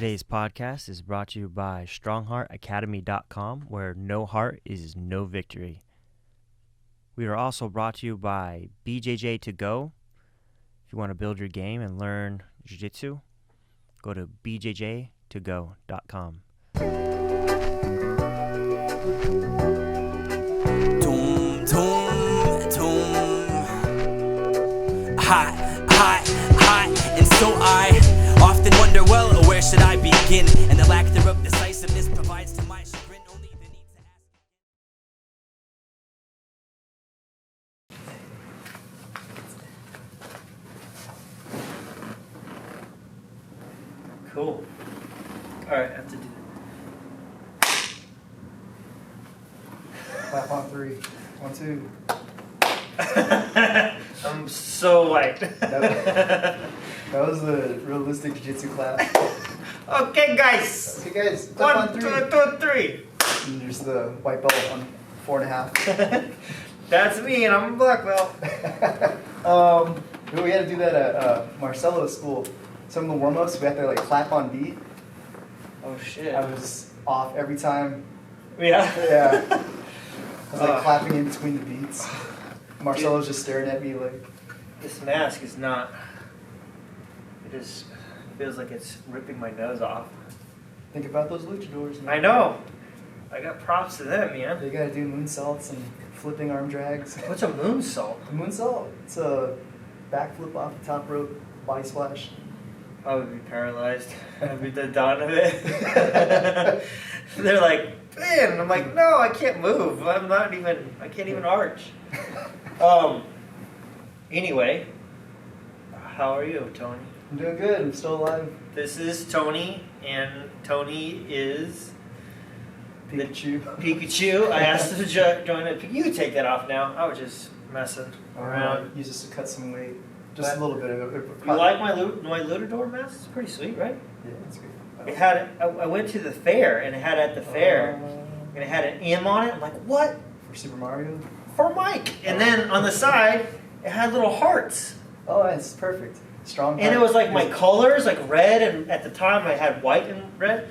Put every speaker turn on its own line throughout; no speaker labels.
Today's podcast is brought to you by StrongHeartAcademy.com, where no heart is no victory. We are also brought to you by BJJ to go. If you want to build your game and learn jiu-jitsu, go to bjj2go.com.
Doom, doom, doom. Hot, hot, hot. And so I often wonder, well, where should I begin? And the lack thereof decisiveness provides to my chagrin only the need to ask.
Cool. All right, I have to do
Clap on 3. 1, 2.
I'm so white.
That was a realistic jiu-jitsu clap.
Okay, guys.
Okay, guys, clap on
1,
3.
2, 2, 3.
And there's the white belt on 4.5.
That's me, and I'm a black belt.
We had to do that at Marcelo's school. Some of the warm-ups, we had to like clap on beat.
Oh shit.
I was off every time.
Yeah.
Yeah. I was like clapping in between the beats. Marcelo's just staring at me like.
This mask is not. It just feels like it's ripping my nose off.
Think about those luchadors, man.
I know. I got props to them, man.
They gotta do moonsaults and flipping arm drags.
What's a moonsault?
A moonsault, it's a backflip off the top rope, body splash.
I would be paralyzed. I'd be the done of it. They're like, man, and I'm like, no, I can't move. I can't even arch. Anyway, how are you, Tony?
I'm doing good, I'm still alive.
This is Tony, and Tony is Pikachu. I asked him to join it. You can take that off now. I was just messing around.
Use this to cut some weight. Just a little bit of it.
You like my Luchador mask? It's pretty sweet, right?
Yeah, it's good.
It had. I went to the fair, and it had at the fair, and it had an M on it. I'm like, what?
For Super Mario?
For Mike. And then on the side, it had little hearts.
Oh, it's perfect. Strong Heart.
And it was like my colors, like red, and at the time I had white and red.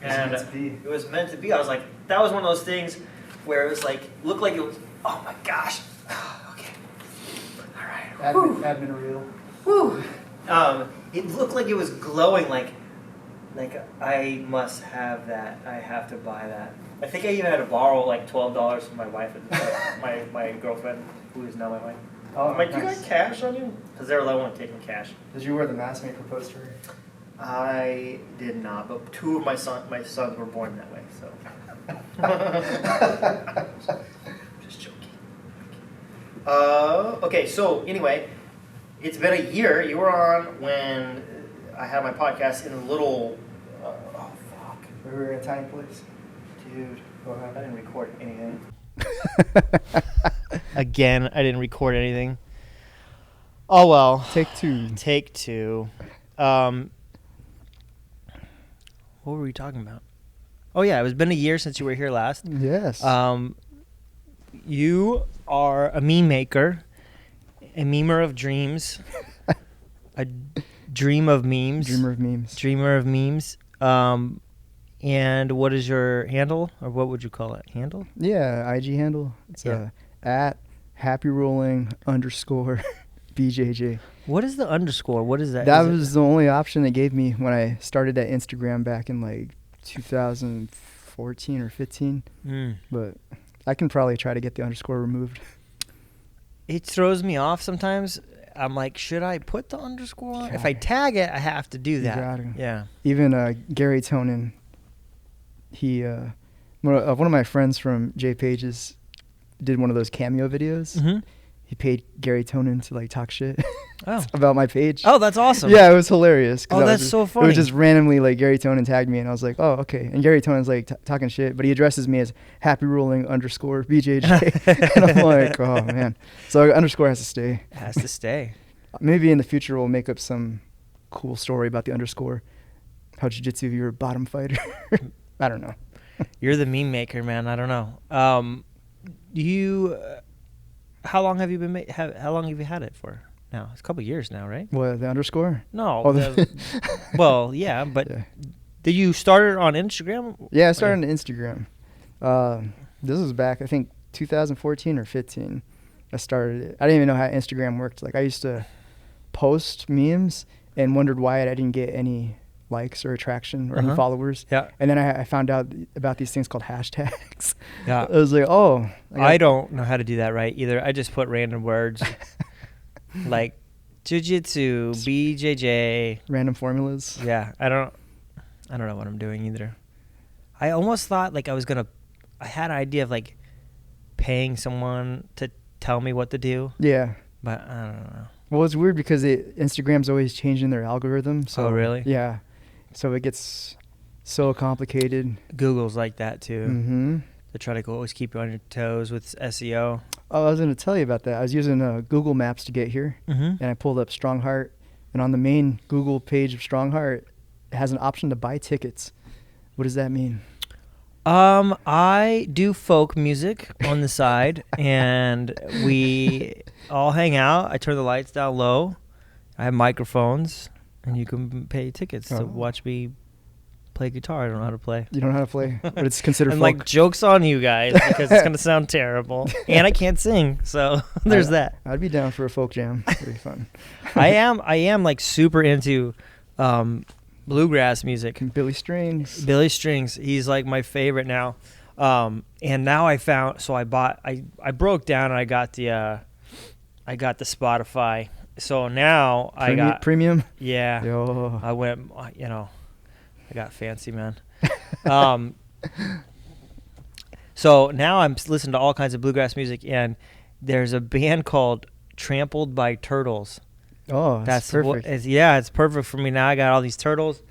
And it was meant to be. I was like, that was one of those things where it was like, looked like it was, oh my gosh. Okay. All right.
Admin reel.
Woo. It looked like it was glowing, like I must have that. I have to buy that. I think I even had to borrow like $12 from my wife, my girlfriend, who is now my wife.
Oh,
I'm like,
nice.
you got cash on you? Because they're low on taking cash.
Did you wear the mask when you proposed to her?
I did not, but 2 of my sons were born that way, so. Just joking. Okay, so anyway, it's been a year. You were on when I had my podcast in a little. Oh fuck!
We were in a tiny place.
Dude, I didn't record anything. Again, I didn't record anything. Oh well.
Take 2.
Take 2. What were we talking about? Oh yeah, it was been a year since you were here last.
Yes.
You are a meme maker, a memer of dreams, a dream of memes.
Dreamer of memes.
Dreamer of memes. And what is your handle, or what would you call it? Handle?
Yeah, IG handle. It's at Happy Rolling _BJJ.
What is the underscore? What is that?
That was the only option they gave me when I started that Instagram back in like 2014 or 15. But I can probably try to get the underscore removed.
It throws me off sometimes. I'm like, should I put the underscore on? If I tag it, I have to do that.
You gotta.
Yeah.
Even Gary Tonin, he one of my friends from J Pages did one of those cameo videos.
Mm-hmm.
He paid Gary Tonin to like talk shit
Oh.
about my page.
Oh, that's awesome.
Yeah, it was hilarious.
Oh, that's so funny.
It was just randomly like Gary Tonin tagged me, and I was like, oh, okay. And Gary Tonin's like talking shit, but he addresses me as Happy Rolling _BJJ, and I'm like, oh man. So underscore has to stay.
It has to stay.
Maybe in the future we'll make up some cool story about the underscore. How jiu-jitsu, you're a bottom fighter. I don't know.
You're the meme maker, man. I don't know. How long have you been? How long have you had it for? Now it's a couple years now, right?
What, the underscore?
No.
Oh,
well, yeah, but
yeah.
Did you start it on Instagram?
Yeah, I started on Instagram. This was back, I think, 2014 or 15. I started it. I didn't even know how Instagram worked. Like, I used to post memes and wondered why I didn't get any likes or attraction or any followers.
Yeah.
And then I found out about these things called hashtags.
Yeah.
I was like, oh.
I don't know how to do that right either. I just put random words like jiu-jitsu, BJJ.
Random formulas.
Yeah. I don't know what I'm doing either. I almost thought like I had an idea of like paying someone to tell me what to do.
Yeah.
But I don't know.
Well, it's weird because Instagram's always changing their algorithm. So,
oh, really?
Yeah. So it gets so complicated.
Google's like that too.
Mm-hmm.
They try to always keep you on your toes with SEO.
Oh, I was going to tell you about that. I was using Google Maps to get here, and I pulled up Strong Heart. And on the main Google page of Strong Heart, it has an option to buy tickets. What does that mean?
I do folk music on the side, and we all hang out. I turn the lights down low. I have microphones, and you can pay tickets to watch me play guitar. I don't know how to play.
You don't know how to play, but it's considered
and
folk.
like, joke's on you guys, because it's gonna sound terrible, and I can't sing, so there's that.
I'd be down for a folk jam. It'd be fun.
I am like super into bluegrass music.
Billy Strings.
Billy Strings. He's like my favorite now. And now I found, so I broke down and I got the Spotify. So now I got
premium.
Yeah.
Yo.
I went, I got fancy, man. So now I'm listening to all kinds of bluegrass music, and there's a band called Trampled by Turtles.
Oh, that's perfect.
It's perfect for me now. I got all these turtles.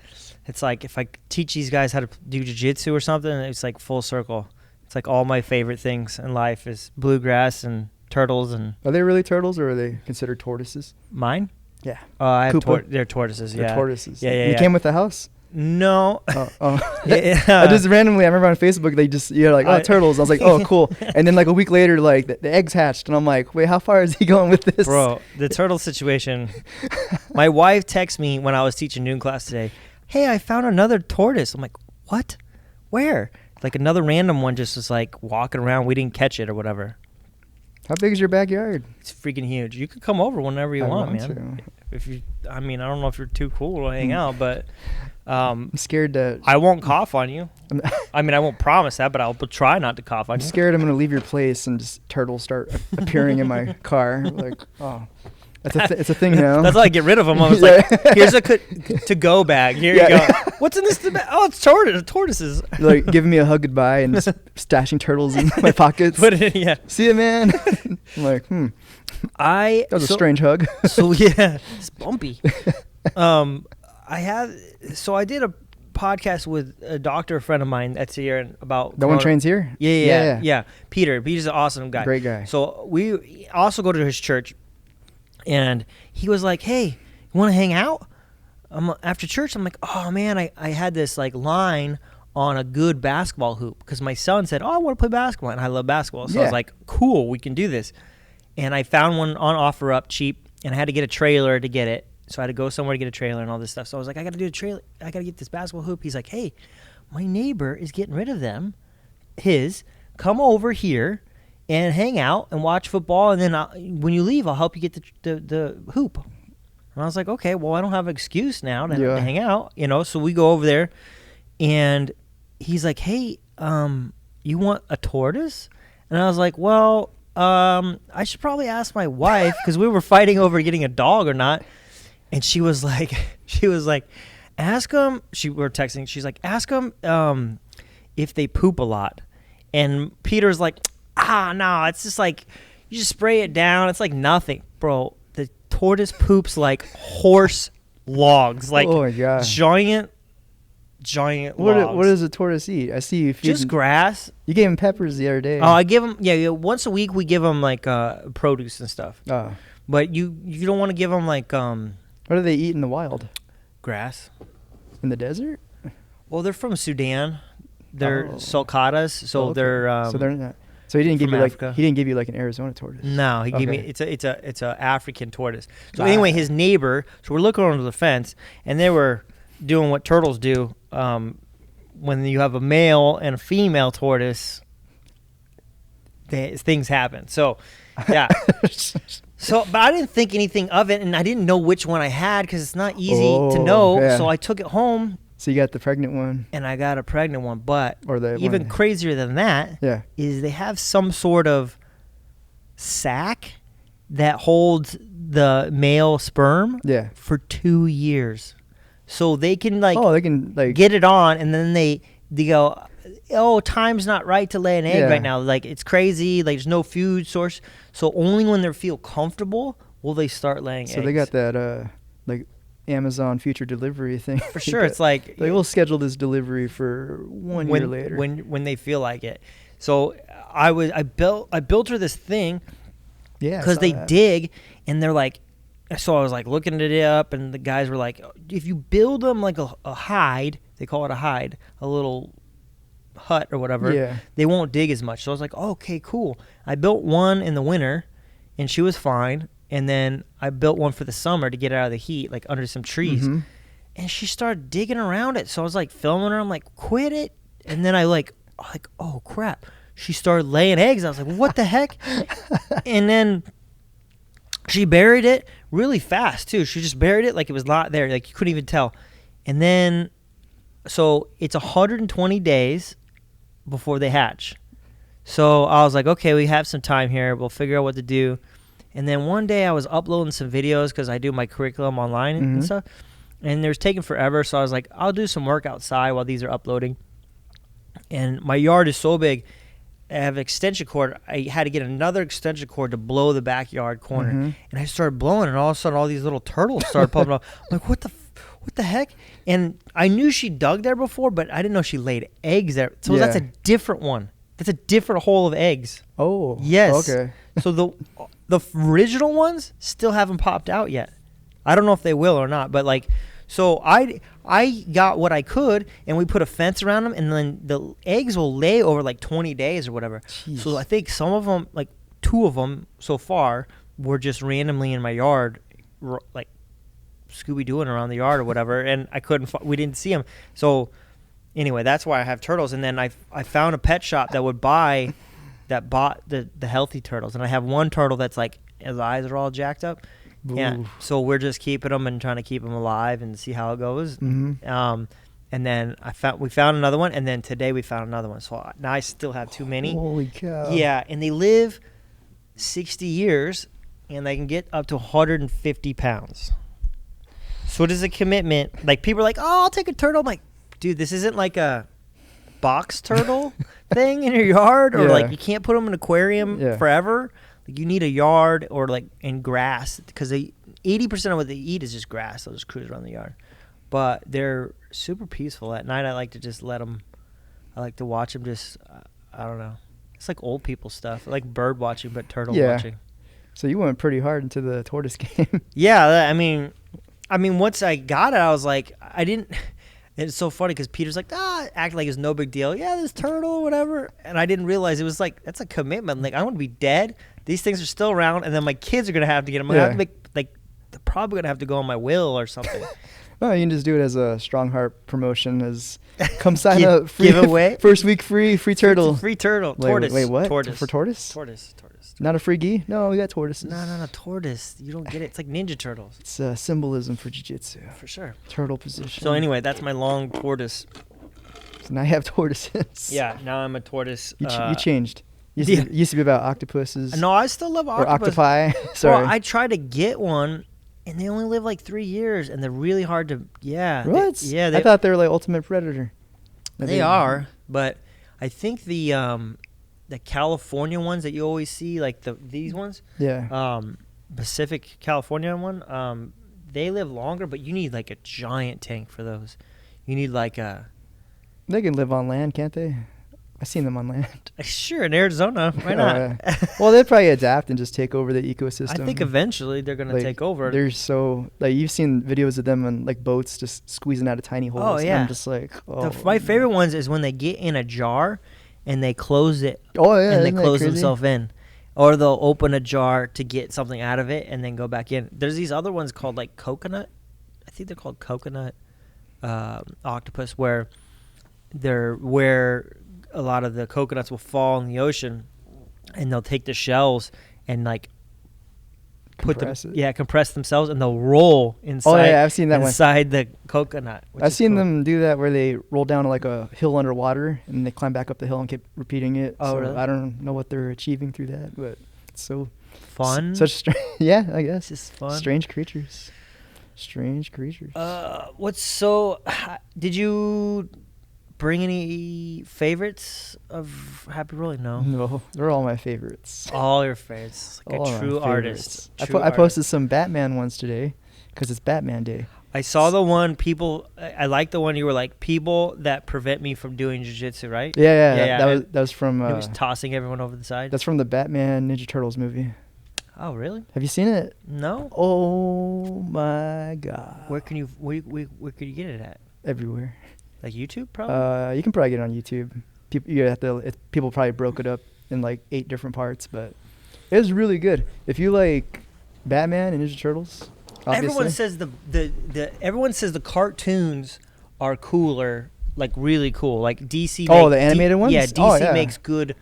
It's like if I teach these guys how to do jiu-jitsu or something, it's like full circle. It's like all my favorite things in life is bluegrass and turtles. And
are they really turtles, or are they considered tortoises?
Mine?
Yeah.
I have they're tortoises.
They're
yeah.
tortoises.
Yeah.
You came with the house?
No.
I just randomly, I remember on Facebook, you're like, turtles. I was like, oh, cool. And then like a week later, like the eggs hatched, and I'm like, wait, how far is he going with this?
Bro, the turtle situation. My wife texted me when I was teaching noon class today, hey, I found another tortoise. I'm like, what? Where? Like another random one just was like walking around. We didn't catch it or whatever.
How big is your backyard?
It's freaking huge. You could come over whenever you want, man. If you, I don't know if you're too cool to hang out, but
I'm scared that
I won't cough on you. I won't promise that, but I'll try not to cough on you.
I'm scared I'm gonna leave your place and just turtles start appearing in my car. Like, oh, it's a thing now.
That's how I get rid of them. I was like, here's a to-go bag. Here you go. What's in this? Oh, it's tortoises.
You're like giving me a hug goodbye and just stashing turtles in my pockets.
Put it in, yeah.
See you, man. I'm like, that was a strange hug.
So yeah, it's bumpy. I did a podcast with a doctor friend of mine that's here and about
that one trains here.
Yeah. Peter's an awesome guy,
great guy.
So we also go to his church, and he was like, hey, you want to hang out after church? I'm like, oh man, I had this like line on a good basketball hoop because my son said, oh, I want to play basketball, and I love basketball. So I was like, cool, we can do this. And I found one on OfferUp cheap, and I had to get a trailer to get it. So I had to go somewhere to get a trailer and all this stuff. So I was like, I got to do a trailer. I got to get this basketball hoop. He's like, hey, my neighbor is getting rid of them. Come over here and hang out and watch football. And then when you leave, I'll help you get the hoop. And I was like, okay, well, I don't have an excuse now to hang out, So we go over there, and he's like, hey, you want a tortoise? And I was like, well, I should probably ask my wife because we were fighting over getting a dog or not. And she was like, ask them. We're texting. She's like, ask them if they poop a lot. And Peter's like, no, it's just like you just spray it down. It's like nothing, bro. The tortoise poops like horse logs, like giant logs.
What does a tortoise eat? I see you feeding
just grass.
You gave him peppers the other day.
Oh, I give him once a week. We give him like produce and stuff.
Oh,
but you don't want to give them like
what do they eat in the wild?
Grass.
In the desert?
Well, they're from Sudan. They're sulcatas, so they're
so they're not. So he didn't give you
Africa.
He didn't give you like an Arizona tortoise.
No, he gave me it's a African tortoise. So anyway, his neighbor. So we're looking over the fence, and there were doing what turtles do. When you have a male and a female tortoise, things happen. So, yeah. But I didn't think anything of it, and I didn't know which one I had because it's not easy to know.
Yeah.
So I took it home.
So you got the pregnant one,
and I got a pregnant one. But even
one.
crazier than that is they have some sort of sac that holds the male sperm for 2 years. So they can get it on, and then they go, oh, time's not right to lay an egg right now. Like, it's crazy. Like, there's no food source. So only when they feel comfortable will they start laying eggs.
So they got that like Amazon future delivery thing.
For sure. It's like
we'll schedule this delivery for 1 year later.
When they feel like it. So I built her this thing.
Yeah.
Because they dig, and they're like, so I was like looking it up, and the guys were like, if you build them like a hide, they call it a hide, a little hut or whatever, they won't dig as much. So I was like, oh, okay, cool. I built one in the winter, and she was fine. And then I built one for the summer to get out of the heat, like under some trees. Mm-hmm. And she started digging around it. So I was like filming her. I'm like, quit it. And then I like, oh, crap. She started laying eggs. I was like, what the heck? And then she buried it really fast, too. She just buried it like it was not there. Like, you couldn't even tell. And then, so it's 120 days before they hatch. So I was like, okay, we have some time here. We'll figure out what to do. And then one day I was uploading some videos because I do my curriculum online and stuff. And it was taking forever. So I was like, I'll do some work outside while these are uploading. And my yard is so big. I have an extension cord. I had to get another extension cord to blow the backyard corner. And I started blowing, and all of a sudden all these little turtles started popping up. I'm like, what the heck? And I knew she dug there before, but I didn't know she laid eggs there. So that's a different one. That's a different hole of eggs.
Oh.
Yes.
Okay.
So the original ones still haven't popped out yet. I don't know if they will or not, but like, so I got what I could, and we put a fence around them, and then the eggs will lay over like 20 days or whatever. Jeez. So I think some of them, like 2 of them so far, were just randomly in my yard, like Scooby-Dooing around the yard or whatever, and we didn't see them. So anyway, that's why I have turtles. And then I found a pet shop that bought the healthy turtles, and I have one turtle that's like, his eyes are all jacked up. Yeah, so we're just keeping them and trying to keep them alive and see how it goes. And then we found another one, and then today we found another one. So now I still have too many.
Holy cow!
Yeah, and they live 60 years, and they can get up to 150 pounds. So it is a commitment. Like, people are like, "Oh, I'll take a turtle." I'm like, dude, this isn't like a box turtle thing in your yard, or like you can't put them in an aquarium forever. Like, you need a yard or like in grass, because 80% of what they eat is just grass. They'll just cruise around the yard, but they're super peaceful at night. I like to just let them. I like to watch them. Just I don't know. It's like old people stuff, like bird watching, but turtle watching.
So you went pretty hard into the tortoise game.
Yeah, I mean, once I got it, I was like, I didn't. It's so funny because Peter's like, act like it's no big deal. Yeah, this turtle or whatever. And I didn't realize it was like, that's a commitment. Like, I want to be dead. These things are still around, and then my kids are going to have to get them. I have to they're probably going to have to go on my will or something.
No, you can just do it as a Strong Heart promotion. Come sign up. Free
giveaway.
First week free turtle.
Free turtle. Tortoise.
Wait, what?
Tortoise.
For tortoise?
Tortoise.
Not a free gi? No, we got tortoises.
No, tortoise. You don't get it. It's like Ninja Turtles.
It's symbolism for jiu-jitsu.
For sure.
Turtle position.
So anyway, that's my long tortoise.
So now you have tortoises.
Yeah, now I'm a tortoise.
You changed. Used to be about octopuses.
No, I still love octopus.
Or octopi. Sorry.
Well, I tried to get one, and they only live like 3 years, and they're really hard to. Yeah.
What? I thought they were like ultimate predator.
They are, but I think the California ones that you always see, like these ones.
Yeah.
Pacific California one. They live longer, but you need like a giant tank for those. You need like a.
They can live on land, can't they? I've seen them on land.
Sure, in Arizona. Why not?
Well, they'd probably adapt and just take over the ecosystem.
I think eventually they're going to take over.
They're so, like, you've seen videos of them on, like, boats just squeezing out of tiny holes.
Oh, yeah.
And I'm just like,
my favorite ones is when they get in a jar and they close it.
Oh, yeah.
And they close themselves in. Or they'll open a jar to get something out of it and then go back in. There's these other ones called, like, coconut. I think they're called coconut octopus where a lot of the coconuts will fall in the ocean, and they'll take the shells and like compress themselves, and they'll roll inside.
Oh yeah, I've seen that
inside the coconut.
I've seen them do that where they roll down like a hill underwater and they climb back up the hill and keep repeating it.
Oh,
so
really?
I don't know what they're achieving through that, but it's so
fun.
Yeah, I guess.
It's just fun.
Strange creatures.
Did you bring any favorites of Happy Rolling?
No, they're all my favorites.
All your favorites. Like
all
a true artist.
I posted some Batman ones today because it's Batman Day.
I saw the one I like the one you were like, people that prevent me from doing jiu-jitsu, right?
Yeah. That was from.
It was tossing everyone over the side.
That's from the Batman Ninja Turtles movie.
Oh, really?
Have you seen it?
No.
Oh my god.
Where can you get it at?
Everywhere.
Like YouTube, probably.
You can probably get it on YouTube. People probably broke it up in like 8 different parts, but it was really good. If you like Batman and Ninja Turtles, obviously.
Everyone says the cartoons are cooler, like really cool. Like DC.
The animated ones.
Yeah, DC makes good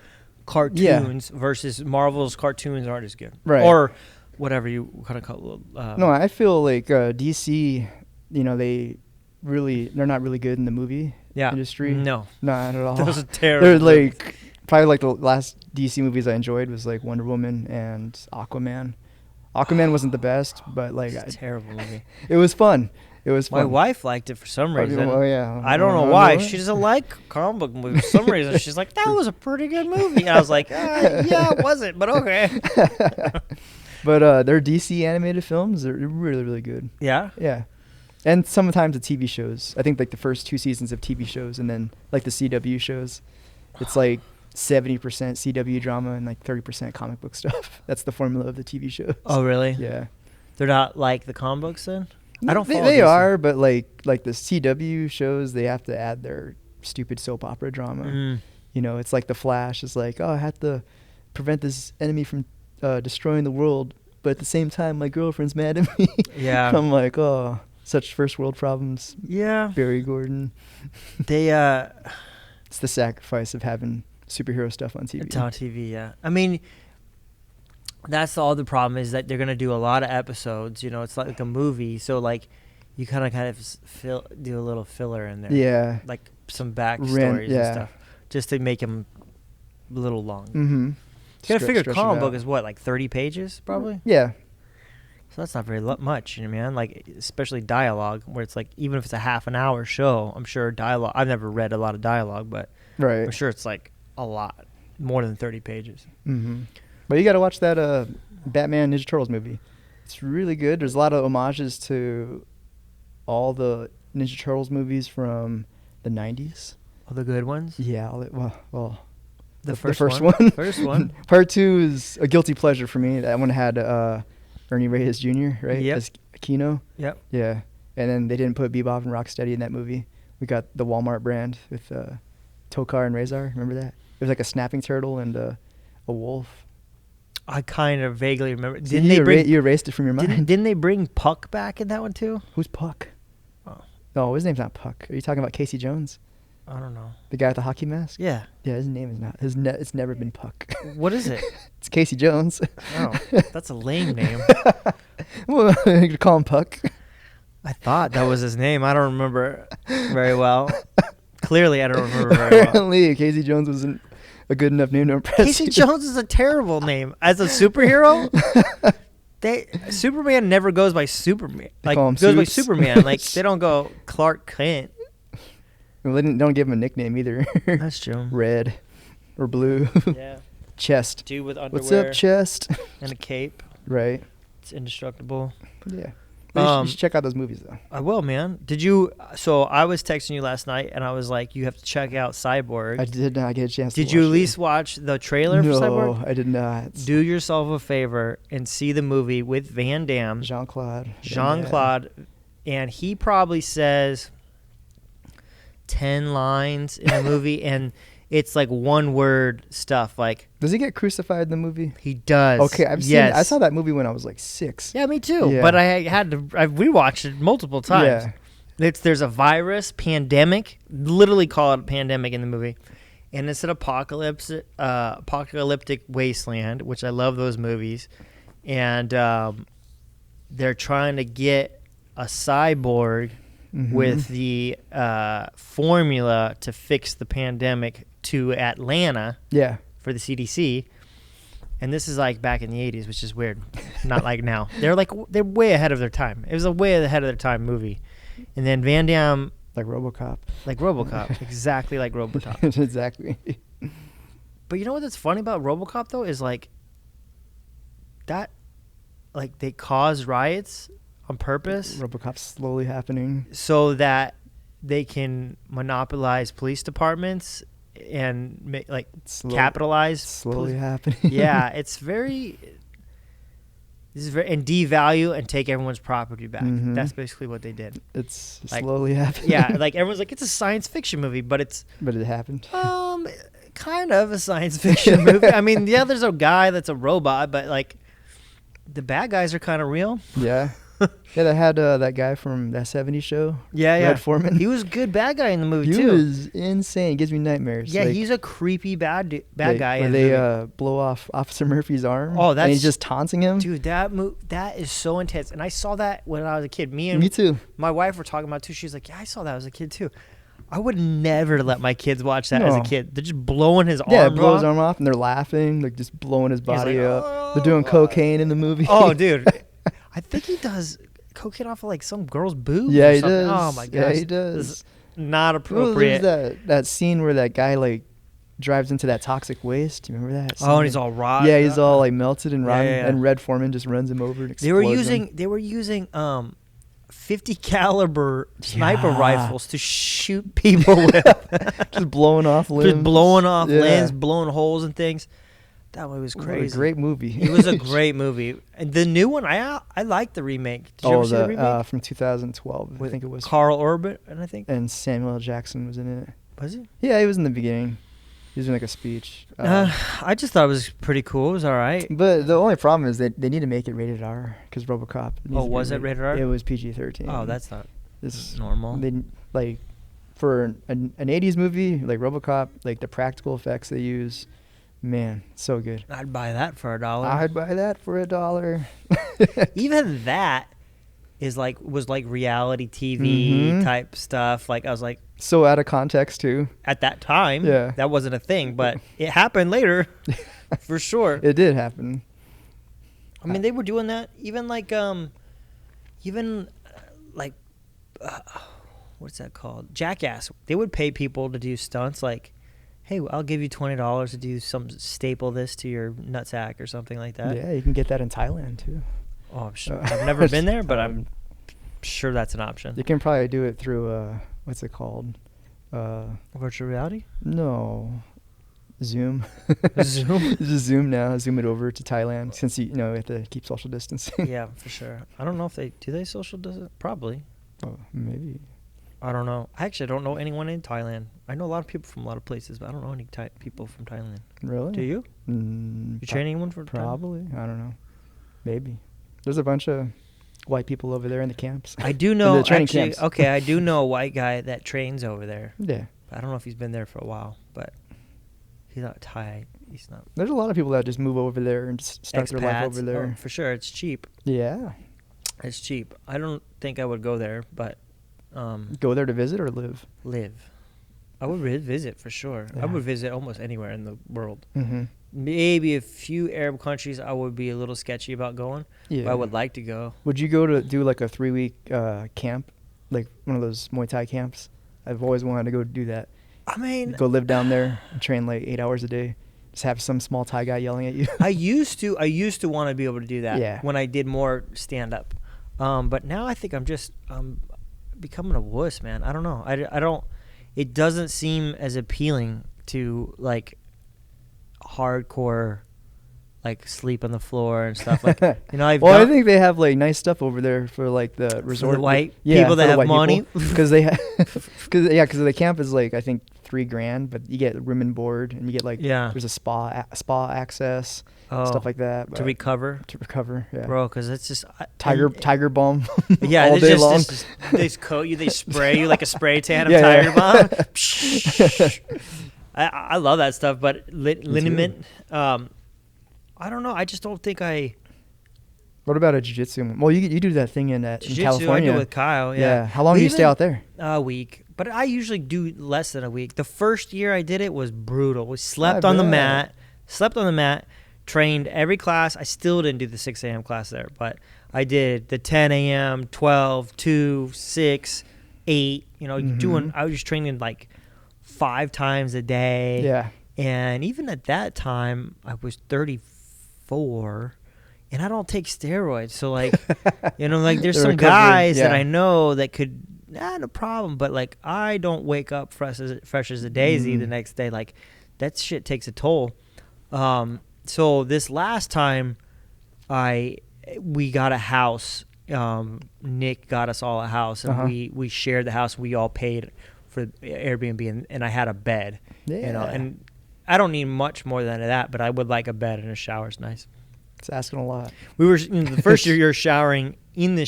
cartoons versus Marvel's cartoons aren't as good.
Right.
Or whatever you kind of call it.
No, I feel like DC. They're not really good in the movie industry.
No,
not at all.
Those are terrible.
They're like probably like the last DC movies I enjoyed was like Wonder Woman and Aquaman. Aquaman wasn't the best, but like
it's a terrible movie.
It was fun. My
wife liked it for some reason.
Oh yeah.
I don't know why. She doesn't like comic book movies for some reason. She's like, that was a pretty good movie. And I was like, yeah, it wasn't, but okay.
But their DC animated films are really, really good.
Yeah?
Yeah. And sometimes the TV shows. I think like the first 2 seasons of TV shows, and then like the CW shows. It's like 70% CW drama and like 30% comic book stuff. That's the formula of the TV shows.
Oh, really?
Yeah.
They're not like the comic books then? I don't follow
They are, but like the CW shows, they have to add their stupid soap opera drama. It's like The Flash is like, I have to prevent this enemy from destroying the world, but at the same time, my girlfriend's mad at me.
Yeah.
I'm like, such first world problems.
Yeah.
Barry Gordon. It's the sacrifice of having superhero stuff on TV.
It's on TV, yeah. I mean, that's all the problem is that they're going to do a lot of episodes. It's like a movie. So, like, you kind of do a little filler in there.
Yeah.
Like some backstories and stuff. Just to make them a little long.
Mm-hmm.
You got to figure comic book is what, like 30 pages probably?
Yeah.
So that's not very much, man. Like, especially dialogue, where it's like, even if it's a half an hour show, I'm sure dialogue. I've never read a lot of dialogue, but I'm sure it's like a lot, more than 30 pages.
Mm-hmm. But you got to watch that Batman Ninja Turtles movie. It's really good. There's a lot of homages to all the Ninja Turtles movies from the 90s.
All the good ones?
Yeah. The first
one. First one.
Part 2 is a guilty pleasure for me. That one had Ernie Reyes Jr., right?
Yep.
As Kino.
Yep.
Yeah. And then they didn't put Bebop and Rocksteady in that movie. We got the Walmart brand with Tokar and Razor. Remember that? It was like a snapping turtle and a wolf.
I kind of vaguely remember.
You erased it from your mind.
Didn't they bring Puck back in that one too?
Who's Puck?
Oh.
No, his name's not Puck. Are you talking about Casey Jones?
I don't know.
The guy with the hockey mask?
Yeah.
Yeah, his name is not. It's never been Puck.
What is it?
It's Casey Jones.
Oh, that's a lame name.
Well, you could call him Puck.
I thought that was his name. I don't remember very well. Clearly, I don't remember very well.
Apparently, Casey Jones wasn't a good enough name to impress
Casey
you.
Jones is a terrible name. As a superhero, Superman never goes by Superman. Like, goes by Superman. Like, they don't go Clark Kent.
Well, they don't give him a nickname either.
That's true.
Red or blue.
Yeah.
Chest.
Dude with underwear.
What's up, Chest?
And a cape.
Right.
It's indestructible.
Yeah. You should check out those movies, though.
I will, man. So I was texting you last night, and I was like, you have to check out Cyborg.
I did not get a chance to watch it.
Did you at least watch the trailer for Cyborg?
No, I did not.
Do yourself a favor and see the movie with Van Damme.
Jean-Claude.
And he probably says 10 lines in the movie, and it's like one word stuff. Like,
does he get crucified in the movie?
He does.
Okay, I saw that movie when I was like 6.
Yeah, me too.
Yeah.
But I rewatched it multiple times.
Yeah.
There's a virus, pandemic, literally call it a pandemic in the movie. And it's an apocalyptic wasteland, which I love those movies. And they're trying to get a cyborg with the formula to fix the pandemic to Atlanta for the CDC. And this is like back in the 80s, which is weird. Not like now. They're way ahead of their time. It was a way ahead of their time movie. And then Van Damme.
Like RoboCop.
Like RoboCop. Exactly like RoboCop.
Exactly.
But you know what's funny about RoboCop, though, is like that, like they cause riots on purpose.
RoboCop's slowly happening.
So that they can monopolize police departments and capitalize.
Slowly happening.
Yeah, it's very... and devalue and take everyone's property back. That's basically what they did.
It's slowly happening.
Yeah, like everyone's like, it's a science fiction movie, but it's...
But it happened.
Kind of a science fiction movie. I mean, yeah, there's a guy that's a robot, but like the bad guys are kind of real.
Yeah. Yeah, they had that guy from that 70s show.
Yeah.
Red Foreman.
He was a good bad guy in the movie, too.
He was insane. Gives me nightmares.
Yeah, he's a creepy bad guy.
Where they blow off Officer Murphy's arm.
Oh, that's...
And he's just taunting him.
Dude, that is so intense. And I saw that when I was a kid.
Me too.
My wife were talking about it, too. She's like, yeah, I saw that as a kid, too. I would never let my kids watch that as a kid. They're just blowing his arm off.
Yeah, blow his arm off, and they're laughing. Like, just blowing his body up. Oh. They're doing cocaine in the movie.
Oh, dude. I think he does... cocaine off of like some girl's boob.
Yeah,
he does. Oh my gosh.
Yeah, he does.
Not appropriate.
There's that scene where that guy like drives into that toxic waste. Do you remember that scene?
Oh, and he's all rotten.
Yeah, he's all like melted and rotten.
Yeah.
And Red Foreman just runs him over and explodes
They were using 50 caliber sniper rifles to shoot people with.
Just blowing off limbs.
Just blowing off limbs, blowing holes and things. That one was crazy.
What a great movie.
It was a great movie. And the new one, I liked the remake. Did you ever see the remake?
From 2012, I think it was.
Carl Urban, and I think.
And Samuel L. Jackson was in it.
Was he?
Yeah, he was in the beginning. He was doing like a speech.
I just thought it was pretty cool. It was all right.
But the only problem is that they need to make it rated R because RoboCop.
Was it rated R?
It was PG-13.
Oh, that's not.
This is
normal.
They like for an 80s movie like RoboCop, like the practical effects they use. Man, so good.
I'd buy that for $1.
I'd buy that for $1.
Even that was like reality TV type stuff. Like I was like,
so out of context too.
At that time, that wasn't a thing, but it happened later, for sure.
It did happen.
I mean, they were doing that. Even like, what's that called? Jackass. They would pay people to do stunts like, hey, I'll give you $20 to do staple this to your nutsack or something like that.
Yeah, you can get that in Thailand too.
Oh, I'm sure. I've never been there, but I'm sure that's an option.
You can probably do it through what's it called?
Virtual reality?
No, Zoom.
Zoom?
Just Zoom now. Zoom it over to Thailand since you have to keep social distancing.
Yeah, for sure. I don't know if they social distance? Probably.
Oh, maybe.
I don't know. I actually don't know anyone in Thailand. I know a lot of people from a lot of places, but I don't know any people from Thailand.
Really?
Do you? You train anyone from Thailand?
Probably. I don't know. Maybe. There's a bunch of white people over there in the camps.
I do know.
Actually,
camps. Okay, I do know a white guy that trains over there.
Yeah.
I don't know if he's been there for a while, but he's not Thai. He's not.
There's a lot of people that just move over there and start their life over there.
Oh, for sure. It's cheap.
Yeah.
It's cheap. I don't think I would go there, but...
go there to visit or live?
Live. I would visit for sure.
Yeah.
I would visit almost anywhere in the world.
Mm-hmm.
Maybe a few Arab countries I would be a little sketchy about going.
Yeah.
But I would like to go.
Would you go to do like a 3-week camp, like one of those Muay Thai camps? I've always wanted to go do that.
I mean,
go live down there and train like 8 hours a day. Just have some small Thai guy yelling at you.
I used to want to be able to do that.
Yeah.
When I did more stand up. But now I think I'm just becoming a wuss, man. I don't know. I don't. It doesn't seem as appealing to like hardcore like sleep on the floor and stuff. Like, you know,
I think they have like nice stuff over there for like the resort.
For the white people that have money.
Because because the camp is like, I think $3,000, but you get room and board, and you get like there's a spa access, stuff like that
to recover.
Yeah,
bro, because it's just
tiger balm.
Yeah,
all day long.
They coat you, they spray you like a spray tan of tiger balm. I love that stuff, but liniment. I don't know. I just don't think I.
What about a jiu-jitsu? Well, you do that thing in California.
I do with Kyle. Yeah.
How long do you stay out there?
A week, but I usually do less than a week. The first year I did it was brutal. We slept on the mat. Trained every class. I still didn't do the 6 a.m. class there, but I did the 10 a.m., 12, 2, 6, 8. You know, I was just training like 5 times a day.
Yeah.
And even at that time, I was 34, and I don't take steroids. So, like, you know, like there's some guys that I know that could, no problem. But, like, I don't wake up fresh as a daisy the next day. Like, that shit takes a toll. So this last time, we got a house. Nick got us all a house, and we shared the house. We all paid for Airbnb, and I had a bed. Yeah. You know, and I don't need much more than that, but I would like a bed and a shower's nice.
It's asking a lot.
We were the first year you're showering in the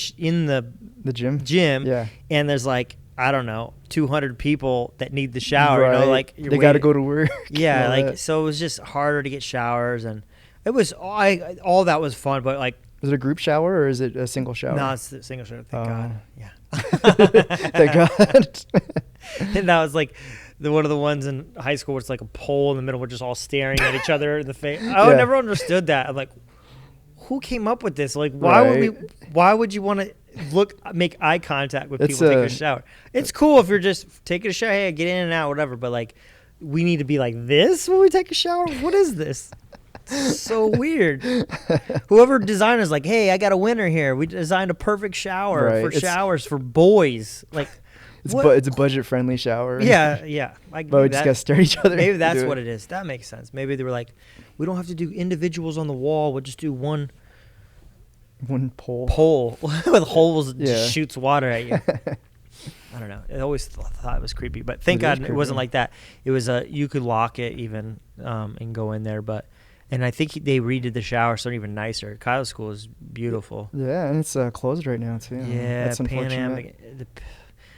gym.
Yeah. And there's like, I don't know, 200 people that need the shower.
Right.
You know, like
they got to go to work.
Yeah, like so it was just harder to get showers, and it was all that was fun, but like.
Is it a group shower or is it a single shower?
No, it's a single shower. Thank God. Yeah.
Thank God.
And that was like one of the ones in high school where it's like a pole in the middle. We're just all staring at each other in the face. I never understood that. I'm like, who came up with this? Like, why would you want to make eye contact with people taking a shower? It's cool if you're just taking a shower. Hey, get in and out, whatever. But like, we need to be like this when we take a shower. What is this? So weird. Whoever designed is like, hey, I got a winner here. We designed a perfect shower for showers for boys. Like,
it's a budget-friendly shower.
Yeah.
But we just gotta stare at each other.
Maybe that's what it is. That makes sense. Maybe they were like, we don't have to do individuals on the wall. We'll just do one pole with holes that just shoots water at you. I don't know. I always thought it was creepy, but thank God it wasn't like that. It was you could lock it even and go in there, and I think they redid the shower, so even nicer. Kyle's school is beautiful.
Yeah, and it's closed right now too.
Yeah,
that's unfortunate.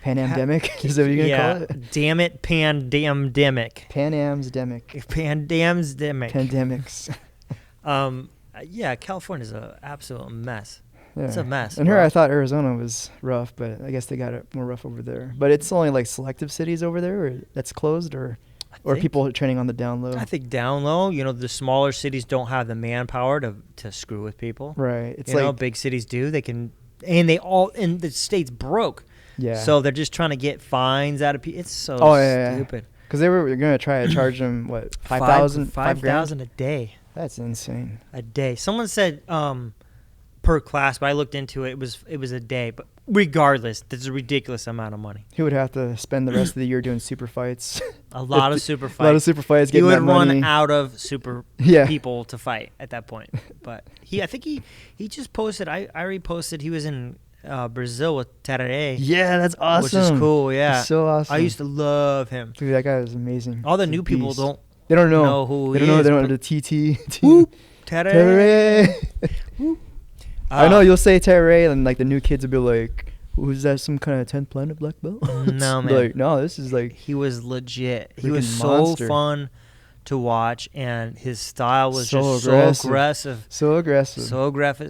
Pandemic? Is that what you're gonna call it?
Damn it, pandemic.
Pandemics.
Yeah, California's an absolute mess.
Yeah.
It's a mess.
And here I thought Arizona was rough, but I guess they got it more rough over there. But it's only like selective cities over there that's closed, or people are training on the down low.
I think down low, you know, the smaller cities don't have the manpower to screw with people.
Right.
It's big cities do. They can, and the state's broke.
Yeah.
So they're just trying to get fines out of people. It's so stupid.
Because they were going to try to charge them, what, $5,000
a day.
That's insane.
A day. Someone said per class, but I looked into it. It was a day. But regardless, that's a ridiculous amount of money.
He would have to spend the rest of the year doing super fights.
A lot of super fights.
A lot of super fights.
He would run out of super people to fight at that point. But I think he just posted. I reposted. He was in Brazil with Tereré.
Yeah, that's awesome.
Which is cool. Yeah,
that's so awesome.
I used to love him.
Dude, that guy was amazing.
All the new people don't
know
who
they
he
don't
is.
They don't know the TT.
Whoop, Tereré.
I know you'll say Tereré, and like the new kids will be like, "Was that some kind of 10th planet black belt?"
No, man.
Like, no, this is like
he was legit. He was so fun to watch, and his style was so aggressive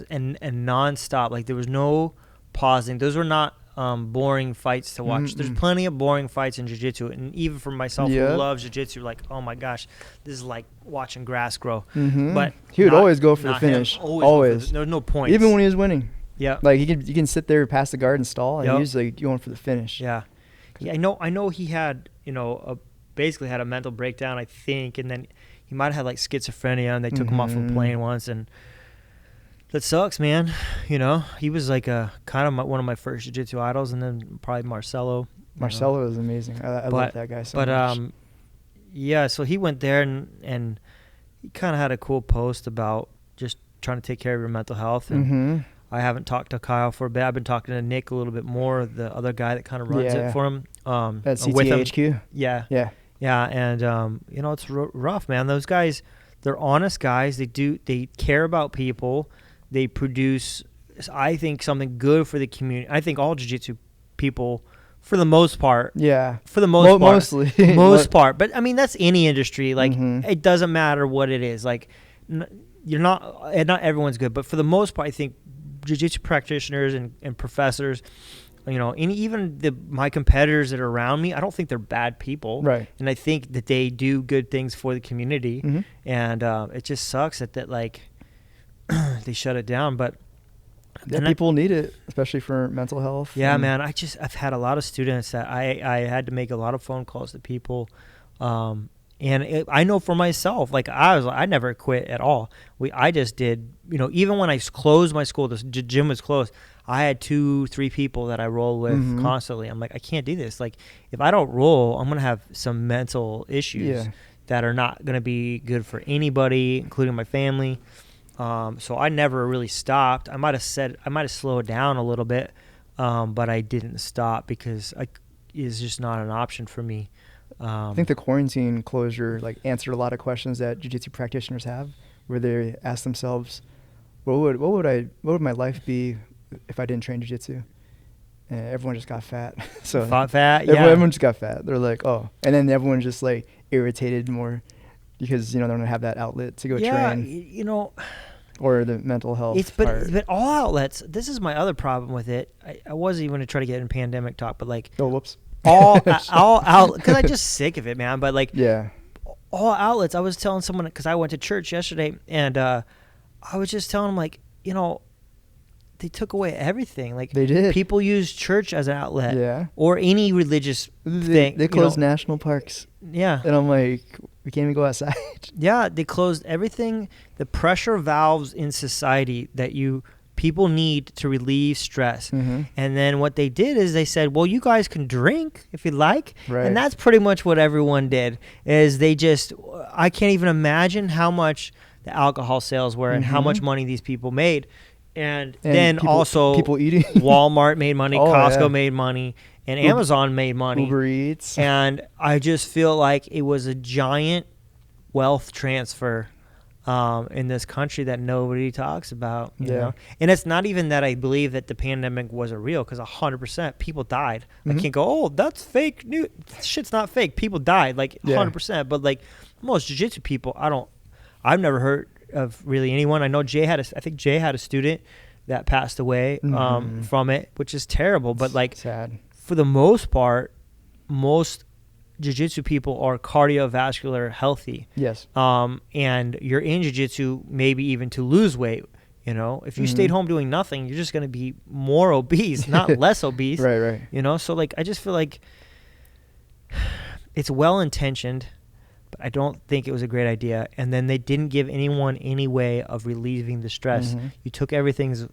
and nonstop. Like there was no pausing. Those were not boring fights to watch. There's plenty of boring fights in jiu-jitsu, and even for myself who loves jiu-jitsu, like, oh my gosh, this is like watching grass grow. But
he would always go for the finish. Always.
There was no points.
Even when he was winning.
Yeah.
Like you can sit there past the guard and stall, and he's like going for the finish.
Yeah. I know he had, basically had a mental breakdown, I think, and then he might have had like schizophrenia, and they took him off a plane once, and that sucks, man. He was like kind of one of my first jiu-jitsu idols, and then probably Marcelo.
Marcelo is amazing. I love that guy so much.
But so he went there, and he kind of had a cool post about just trying to take care of your mental health. And
Mm-hmm.
I haven't talked to Kyle for a bit. I've been talking to Nick a little bit more, the other guy that kind of runs it for him.
At
with him.
CTHQ?
Yeah.
Yeah.
Yeah, and you know, it's rough, man. Those guys, they're honest guys. They care about people. They produce, I think, something good for the community. I think all jiu-jitsu people, for the most part.
Yeah.
For the most part.
Mostly.
Most part. But, I mean, that's any industry. Like,
Mhm.
it doesn't matter what it is. Like, not everyone's good. But for the most part, I think jiu-jitsu practitioners and professors, you know, and even my competitors that are around me, I don't think they're bad people.
Right.
And I think that they do good things for the community.
Mhm.
And it just sucks that like, they shut it down. But
Yeah, people need it, especially for mental health.
yeah, man, I've had a lot of students that I had to make a lot of phone calls to people. And I know for myself, like I never quit at all. I just did, you know, even when I closed my school, the gym was closed. I had 2-3 people that I roll with constantly. I'm like, I can't do this. Like, if I don't roll, I'm going to have some mental issues that are not going to be good for anybody, including my family. So I never really stopped. I might have slowed down a little bit, but I didn't stop because it's just not an option for me.
I think the quarantine closure like answered a lot of questions that jiu-jitsu practitioners have, where they ask themselves, what would my life be if I didn't train jiu-jitsu? And everyone just got fat. So
fat, yeah.
Everyone just got fat. They're like, oh, and then everyone's just like irritated more because you know they don't have that outlet to go train.
You know,
or the mental health.
But all outlets. This is my other problem with it. I wasn't even gonna try to get in pandemic talk, but like,
oh whoops.
all outlets, because I'm just sick of it, man. But like,
yeah,
all outlets. I was telling someone, because I went to church yesterday, and I was just telling them, like, you know, they took away everything. Like,
they did.
People use church as an outlet,
yeah,
or any religious thing.
They closed national parks.
Yeah,
and I'm like, we can't even go outside.
Yeah, they closed everything. The pressure valves in society that people need to relieve stress.
Mm-hmm.
And then what they did is they said, well, you guys can drink if you like.
Right.
And that's pretty much what everyone did, is I can't even imagine how much the alcohol sales were and how much money these people made. And then
people eating.
Walmart made money, Costco
yeah.
made money, and Amazon made money.
Uber Eats.
And I just feel like it was a giant wealth transfer in this country that nobody talks about, you know? And it's not even that I believe that the pandemic wasn't real, because 100% people died. I can't go, oh, that's fake news. Shit's not fake. People died, like 100%. But like most jiu-jitsu people, I've never heard of really anyone. I know I think Jay had a student that passed away from it, which is terrible. But like,
sad.
For the most part, most jiu-jitsu people are cardiovascular healthy.
Yes.
And you're in jiu-jitsu maybe even to lose weight. You know, if you stayed home doing nothing, you're just going to be more obese, not less obese.
Right.
You know, so like, I just feel like it's well-intentioned, but I don't think it was a great idea. And then they didn't give anyone any way of relieving the stress. You took everything's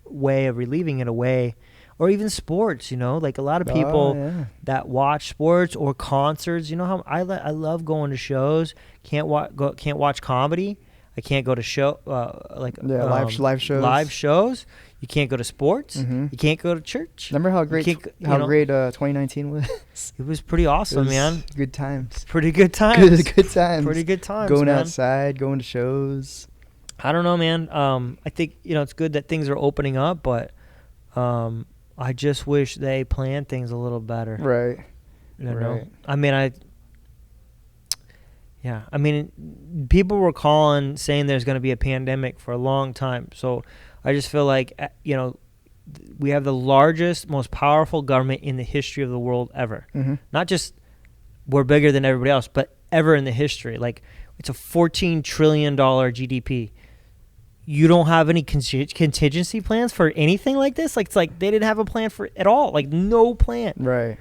way of relieving it away. Or even sports, you know, like a lot of people that watch sports or concerts. You know how I love going to shows. Can't watch comedy. I can't go to live shows. Live shows. You can't go to sports. You can't go to church.
Remember how great 2019 was?
It was pretty awesome, man.
Good times.
Pretty good times.
Good times.
Pretty good times.
Going
man.
outside, going to shows.
I don't know, man. I think it's good that things are opening up, but I just wish they planned things a little better.
Right.
You know? I mean, people were saying there's going to be a pandemic for a long time. So I just feel like, we have the largest, most powerful government in the history of the world ever. Not just we're bigger than everybody else, but ever in the history. Like, it's a $14 trillion GDP. You don't have any contingency plans for anything like this? Like, it's like they didn't have a plan for it at all. Like, no plan.
Right.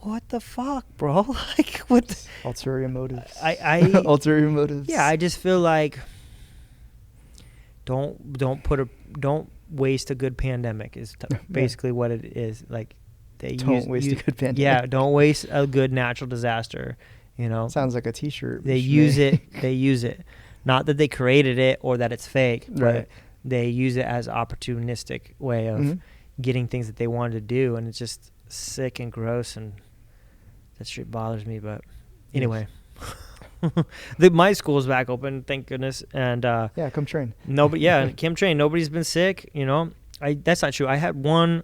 What the fuck, bro? Like, what?
Ulterior motives.
Ulterior
motives.
Yeah, I just feel like don't waste a good pandemic is basically what it is. Like,
don't waste a good pandemic.
Yeah, don't waste a good natural disaster. You know,
sounds like a T-shirt.
They use it. Not that they created it or that it's fake, but
Right.
they use it as opportunistic way of getting things that they wanted to do, and it's just sick and gross, and that shit bothers me. But anyway, my school's back open, thank goodness, and
Yeah, come train.
Kim train. Nobody's been sick, you know. That's not true. I had one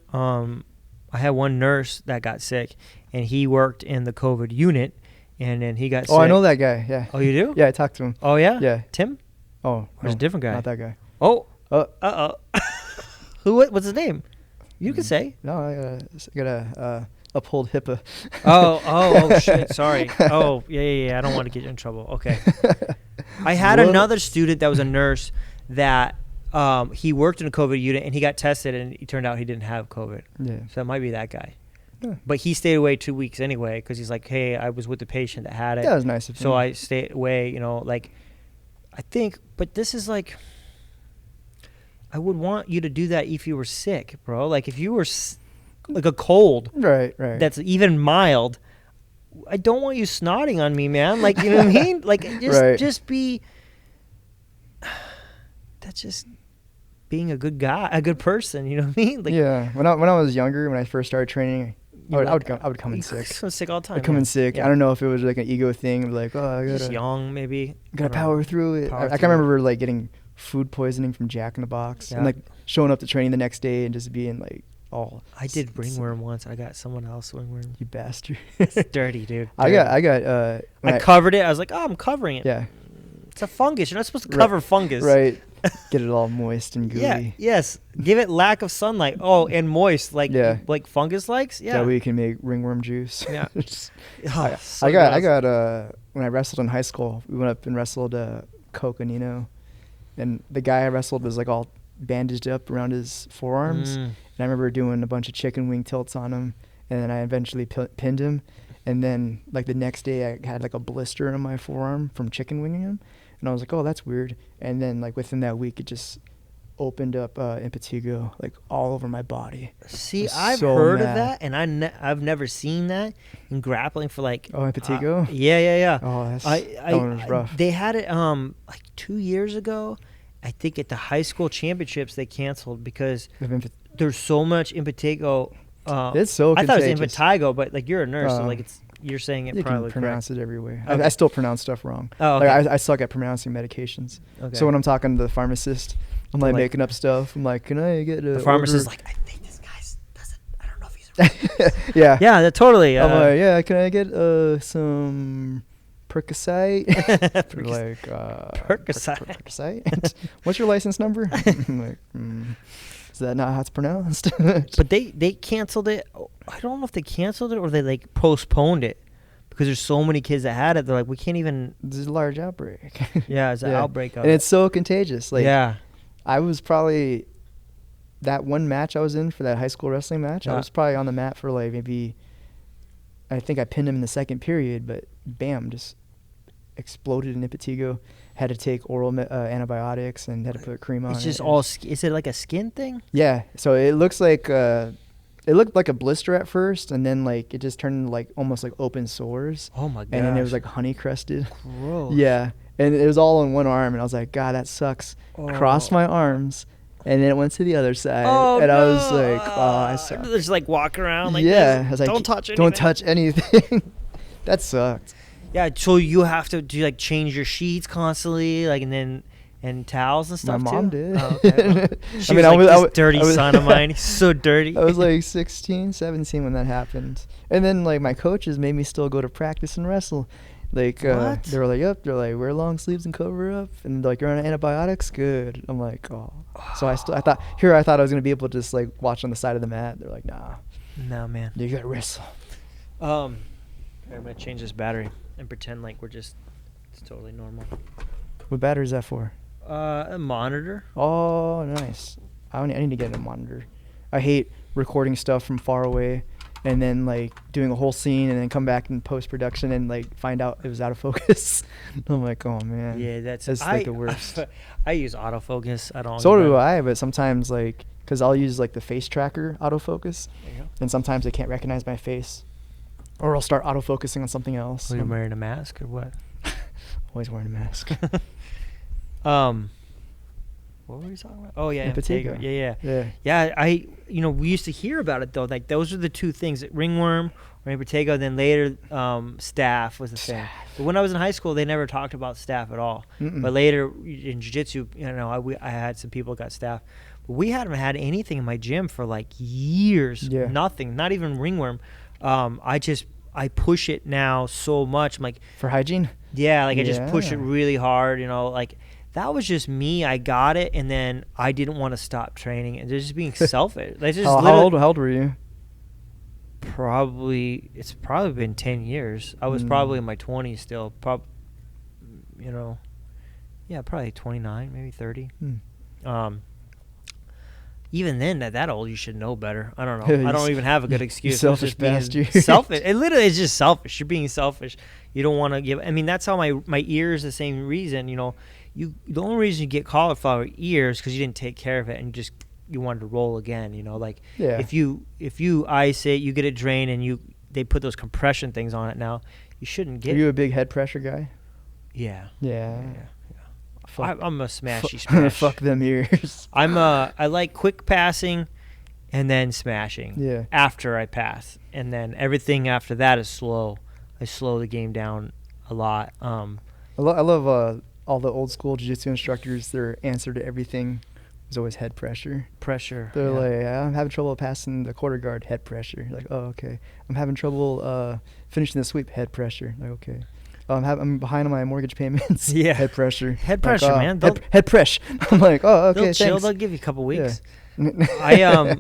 nurse that got sick, and he worked in the COVID unit, and then he got sick.
Oh, I know that guy. Yeah.
Oh, you do?
Yeah, I talked to him.
Oh, yeah?
Yeah.
Tim?
Oh,
Or is it a different guy?
Not that guy.
Oh.
Oh.
Uh-oh. What's his name? You can say.
No, I gotta uphold HIPAA.
Oh, shit. Sorry. Oh, yeah. I don't want to get you in trouble. Okay. I had another student that was a nurse that he worked in a COVID unit, and he got tested, and it turned out he didn't have COVID.
Yeah.
So that might be that guy.
Yeah.
But he stayed away 2 weeks anyway, because he's like, hey, I was with the patient that had it.
That was nice of him.
So I stayed away, you know, like, I think, but this is like, I would want you to do that if you were sick, bro. Like, if you were like a cold
Right.
that's even mild, I don't want you snotting on me, man. Like, you know what I mean? Like, just be, that's just being a good guy, a good person, you know what I mean? Like,
yeah. When I was younger, when I first started training, I would come in sick.
I'm sick all the time.
I'd come in sick.
Yeah.
I don't know if it was like an ego thing, like, oh, I
Just
gotta
young, maybe.
power through it. I can remember like getting food poisoning from Jack in the Box, and like showing up to training the next day and just being like, oh.
I did ringworm once. I got someone else ringworm.
You bastard.
It's dirty, dude.
I got.
I covered it. I was like, oh, I'm covering it.
Yeah.
It's a fungus. You're not supposed to cover fungus.
Right. Get it all moist and gooey.
Yeah. Yes. Give it lack of sunlight. Oh, and moist, like like fungus likes. Yeah.
That way you can make ringworm juice.
Yeah.
I got. When I wrestled in high school, we went up and wrestled Coconino, and the guy I wrestled was like all bandaged up around his forearms, and I remember doing a bunch of chicken wing tilts on him, and then I eventually pinned him, and then like the next day I had like a blister on my forearm from chicken winging him. And I was like, oh, that's weird. And then, like, within that week, it just opened up impetigo, like, all over my body.
See, I've heard of that, and I've never seen that in grappling for, like...
Oh, impetigo?
Yeah.
Oh, that one was rough.
They had it, like, 2 years ago. I think at the high school championships, they canceled because there's so much impetigo.
It's so contagious.
I thought it was impetigo, but, like, you're a nurse, so, like, you're saying it
you
probably
can pronounce
correct.
it every way.
Okay.
I still pronounce stuff wrong.
Oh, okay.
Like I suck at pronouncing medications. Okay. So when I'm talking to the pharmacist, I'm like making up stuff. I'm like, can I get a
the pharmacist is like, I think this guy doesn't. I don't know if he's right.
Yeah.
Yeah, totally.
I'm like, yeah, can I get some Percocet? Like Percocet. What's your license number? I'm like, is that not how it's pronounced?
But they canceled it. I don't know if they canceled it or they like postponed it because there's so many kids that had it. They're like, we can't even.
There's a large outbreak.
Yeah, it's an outbreak of
it. And it's so contagious. Like,
yeah.
I was probably, that one match I was in for that high school wrestling match, I was probably on the mat for like maybe, I think I pinned him in the second period, but bam, just exploded in impetigo. Had to take oral antibiotics and had to put cream on it.
It's just all. Is it like a skin thing?
Yeah. So it looks like it looked like a blister at first, and then like it just turned into like almost like open sores.
Oh my god!
And then it was like honey crusted.
Gross.
Yeah, and it was all on one arm, and I was like, God, that sucks. Crossed my arms, and then it went to the other side, and I was like, oh, I suck.
Just like walk around like
this.
I
was
like,
don't
touch anything.
Don't touch anything. That sucked.
Yeah, so you have to do like change your sheets constantly, like, and towels and stuff.
My mom
too?
did.
Oh, okay. She was like, this dirty son of mine. He's so dirty.
I was like 16, 17 when that happened, and then like my coaches made me still go to practice and wrestle. Like they were like, yep. They're like, wear long sleeves and cover up, and like you're on antibiotics. Good. I'm like, oh. So I thought I was gonna be able to just like watch on the side of the mat. They're like, nah.
No, man.
You gotta wrestle.
I'm gonna change this battery and pretend like it's totally normal.
What battery is that for?
A monitor.
Oh, nice. I need to get a monitor. I hate recording stuff from far away and then like doing a whole scene and then come back in post-production and like find out it was out of focus. I'm like, oh man.
Yeah, that's
like the worst.
I use autofocus. I don't.
So do I, but sometimes like, cause I'll use like the face tracker autofocus, and sometimes it can't recognize my face, or I'll start autofocusing on something else.
Are you wearing a mask or what?
Always wearing a mask.
What were we talking about? Oh, yeah,
Impetigo.
Yeah. We used to hear about it, though. Like, those are the two things, ringworm or impetigo. Then later, staph was the thing. But when I was in high school, they never talked about staph at all.
Mm-mm.
But later in jiu-jitsu, I had some people got staph. But we hadn't had anything in my gym for, like, years.
Yeah.
Nothing. Not even ringworm. I push it now so much. I'm like,
For hygiene?
yeah, like I just push it
Yeah.
really hard, like that was just me. I got it, and then I didn't want to stop training, and just being selfish. Like, just
How old were you?
it's probably been 10 years. I was probably in my 20s still. Probably 29, maybe 30. Even then, at that old, you should know better. I don't know. I don't even have a good excuse.
Selfish bastard.
Selfish. It literally is just selfish. You're being selfish. You don't want to give. I mean, that's how my ears. The same reason. The only reason you get cauliflower ears because you didn't take care of it and you wanted to roll again.
Yeah.
If you ice it, you get it drained, and they put those compression things on it. Now you shouldn't get.
Are you a big head pressure guy?
Yeah.
Yeah.
I'm a smashy smash.
Fuck them ears.
I like quick passing and then smashing.
Yeah.
After I pass. And then everything after that is slow. I slow the game down a lot.
I love all the old school jiu-jitsu instructors. Their answer to everything was always head pressure.
Yeah.
They're like, I'm having trouble passing the quarter guard, head pressure. Like, oh, okay. I'm having trouble finishing the sweep, head pressure. Like, okay. I'm behind on my mortgage payments.
Yeah.
Head pressure.
Head pressure, man.
Head press. I'm like, oh, okay,
They'll chill.
thanks.
They'll give you a couple weeks.
Yeah.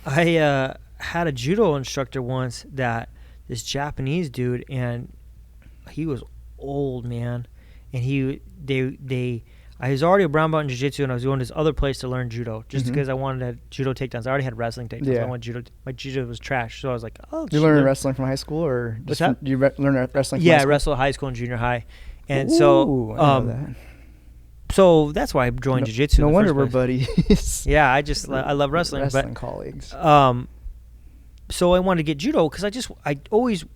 I had a judo instructor once that this Japanese dude, and he was old, man. And I was already a brown belt in jiu-jitsu, and I was going to this other place to learn judo just because I wanted judo takedowns. I already had wrestling takedowns.
Yeah.
I wanted judo. My judo was trash, so I was like, oh.
You learn wrestling from high school, or
What's
just
that?
you learn wrestling? From
Yeah,
high
I
school?
wrestled high school and junior high, and
Ooh,
so
I know that.
so that's why I joined jiu-jitsu.
No
in the
wonder
first
we're
place.
buddies.
Yeah, I love wrestling.
Wrestling colleagues.
So I wanted to get judo because I always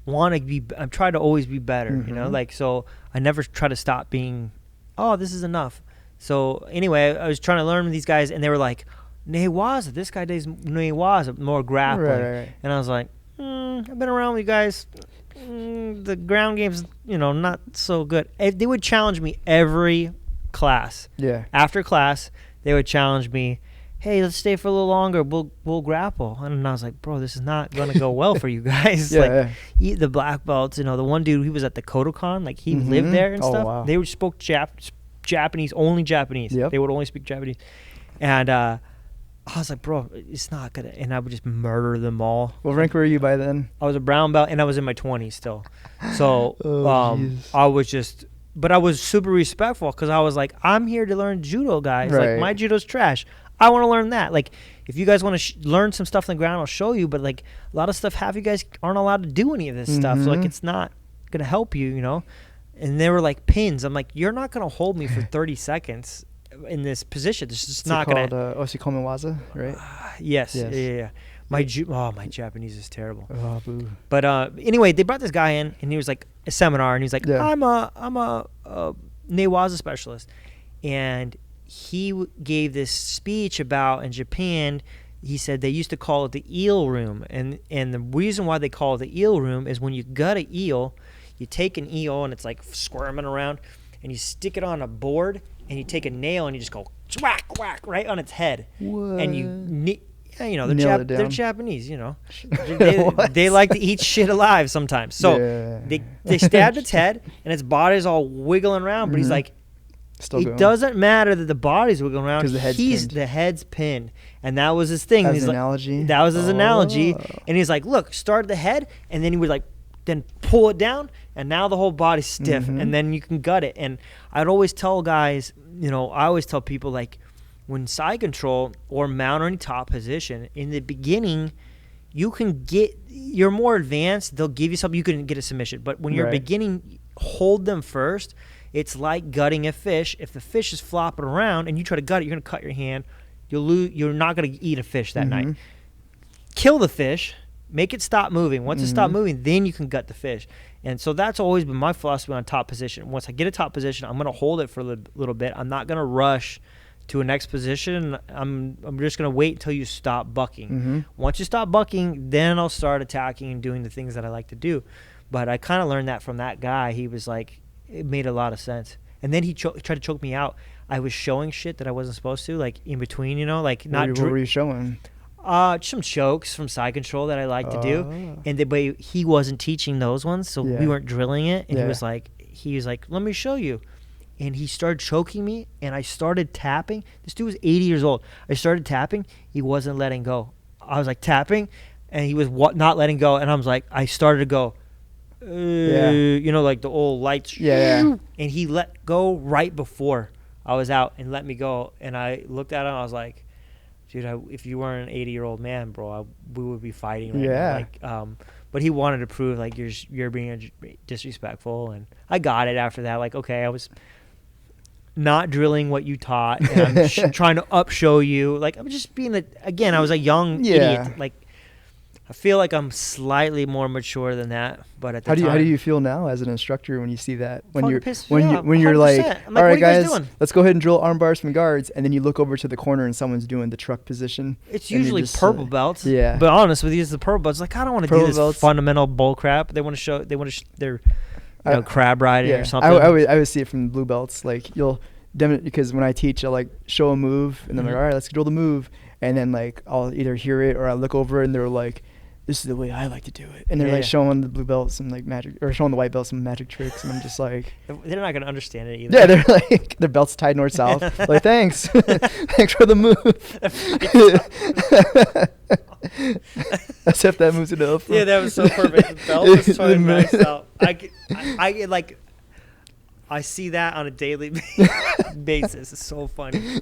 want to be. I'm trying to always be better, so I never try to stop being. Oh, this is enough. So anyway, I was trying to learn with these guys, and they were like, Newaza. This guy does Newaza, more grappling.
Right.
And I was like, I've been around with you guys. The ground game's, not so good. They would challenge me every class.
Yeah.
After class, they would challenge me. Hey, let's stay for a little longer. We'll grapple. And I was like, bro, this is not gonna go well for you guys. Eat the black belts. The one dude, he was at the Kodokan, like he lived there and stuff.
Wow.
They spoke Japanese, only Japanese.
Yep.
They would only speak Japanese. And I was like, bro, it's not gonna. And I would just murder them all.
What rank were you by then?
I was a brown belt, and I was in my 20s still. So
Jesus.
I was just. But I was super respectful because I was like, I'm here to learn judo, guys.
Right.
Like, my judo's trash. I want to learn that. Like, if you guys want to learn some stuff on the ground, I'll show you. But, like, a lot of stuff you guys aren't allowed to do any of this stuff. So, like, it's not going to help you, And they were like pins. I'm like, you're not going to hold me for 30 seconds in this position. It's just not going to.
Osikomi Waza, right?
Yes. Yeah. My Japanese is terrible.
Oh, boo.
But anyway, they brought this guy in, and he was like a seminar, and he's like,
Yeah.
I'm a Newaza specialist, and he gave this speech about in Japan. He said they used to call it the eel room, and the reason why they call it the eel room is when you gut an eel, you take an eel and it's like squirming around, and you stick it on a board, and you take a nail and you just go whack whack right on its head,
What?
and
Nail it
they're
down.
Japanese, they like to eat shit alive sometimes. So they stabbed its head, and its body's all wiggling around. But he's like,
Still
it
going.
doesn't matter that the body's wiggling around.
'Cause the head's pinned.
The head's pinned, and that was his thing.
As
He's
an
like,
analogy?
that was his analogy,
Oh.
and he's like, look, start at the head, and then he would like then pull it down, and now the whole body's stiff, and then you can gut it. And I'd always tell guys, I always tell people, like, when side control or mount or any top position, in the beginning, you're more advanced, they'll give you something, you can get a submission. But when you're
Right.
beginning, hold them first. It's like gutting a fish. If the fish is flopping around and you try to gut it, you're going to cut your hand. You're not going to eat a fish that night. Kill the fish. Make it stop moving. Once it stop moving, then you can gut the fish. And so that's always been my philosophy on top position. Once I get a top position, I'm going to hold it for a little bit. I'm not going to rush to a next position. I'm just going to wait until you stop bucking. Once you stop bucking, then I'll start attacking and doing the things that I like to do. But I kind of learned that from that guy. He was like, it made a lot of sense. And then he tried to choke me out. I was showing shit that I wasn't supposed to, like in between, you know, like not.
What were you showing?
Some chokes from side control that I like to do, and but he wasn't teaching those ones, so we weren't drilling it. And he was like, "Let me show you," and he started choking me, and I started tapping. This dude was 80 years old. I started tapping. He wasn't letting go. I was like tapping, and he was not letting go. And I was like, I started to go, you know, like the old lights. And he let go right before I was out and let me go. And I looked at him. I was like, dude, if you weren't an 80-year-old man, bro, we would be fighting right now. Like, but he wanted to prove like you're being disrespectful, and I got it after that. Like, okay, I was not drilling what you taught, and I'm trying to show you. Like, I'm just being I was a young idiot. Like, I feel like I'm slightly more mature than that, but at the time,
how do you feel now as an instructor when you see that? When you're
you're
like,
I'm
all right,
guys,
let's go ahead and drill arm bars from guards, and then you look over to the corner and someone's doing the truck position.
It's usually
just,
purple belts.
Yeah.
But honest with you, it's the purple belts. Like, I don't want to do this fundamental bull crap. They want to show their crab riding or something.
I would see it from blue belts. Like, you'll because when I teach, I'll like show a move, and then I'm like, all right, let's drill the move, and then like I'll either hear it or I look over and they're like, this is the way I like to do it. And they're like showing the blue belt some like magic, or showing the white belt some magic tricks. And I'm just like,
they're not going to understand it either.
Yeah, they're like, their belt's tied north south. Like, thanks. Thanks for the move. Except that moves enough.
Yeah, that was so perfect. The belt was totally nice out. I see that on a daily basis. It's so funny.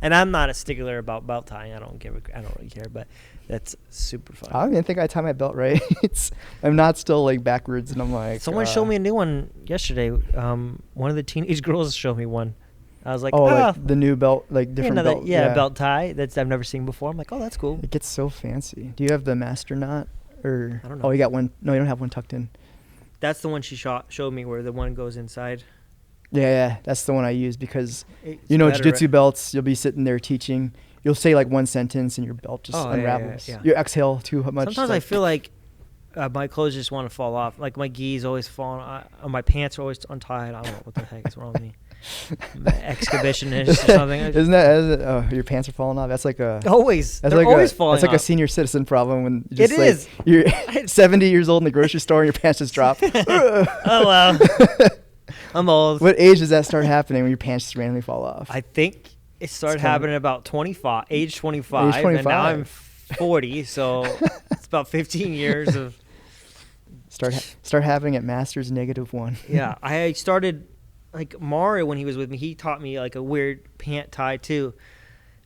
And I'm not a stickler about belt tying. I don't really care, but that's super fun.
I don't even think I tie my belt right. I'm not still like backwards, and I'm like.
Someone showed me a new one yesterday. One of the teenage girls showed me one. I was like,
like the new belt, like different belt.
Belt tie that I've never seen before. I'm like, oh, that's cool.
It gets so fancy. Do you have the master knot, or
I don't know.
Oh, you got one? No, you don't have one tucked in.
That's the one she showed me, where the one goes inside.
Yeah, that's the one I use because jiu-jitsu belts. You'll be sitting there teaching. You'll say like one sentence and your belt just unravels. Yeah. You exhale too much.
Sometimes I feel like my clothes just want to fall off. Like my gis always falling. My pants are always untied. I don't know what the heck is wrong with me. I'm an exhibitionist or something.
Isn't that? Your pants are falling off. That's like a
always.
That's
they're
like
always falling.
It's like
off.
a senior citizen problem when you just,
it is.
You're 70 years old in the grocery store and your pants just drop.
Oh wow. I'm old.
What age does that start happening when your pants just randomly fall off?
I think it started happening about 25, age 25,
Age 25.
and now I'm 40, so it's about 15 years of
start happening at Masters -1.
Yeah, I started like Mario when he was with me. He taught me like a weird pant tie too.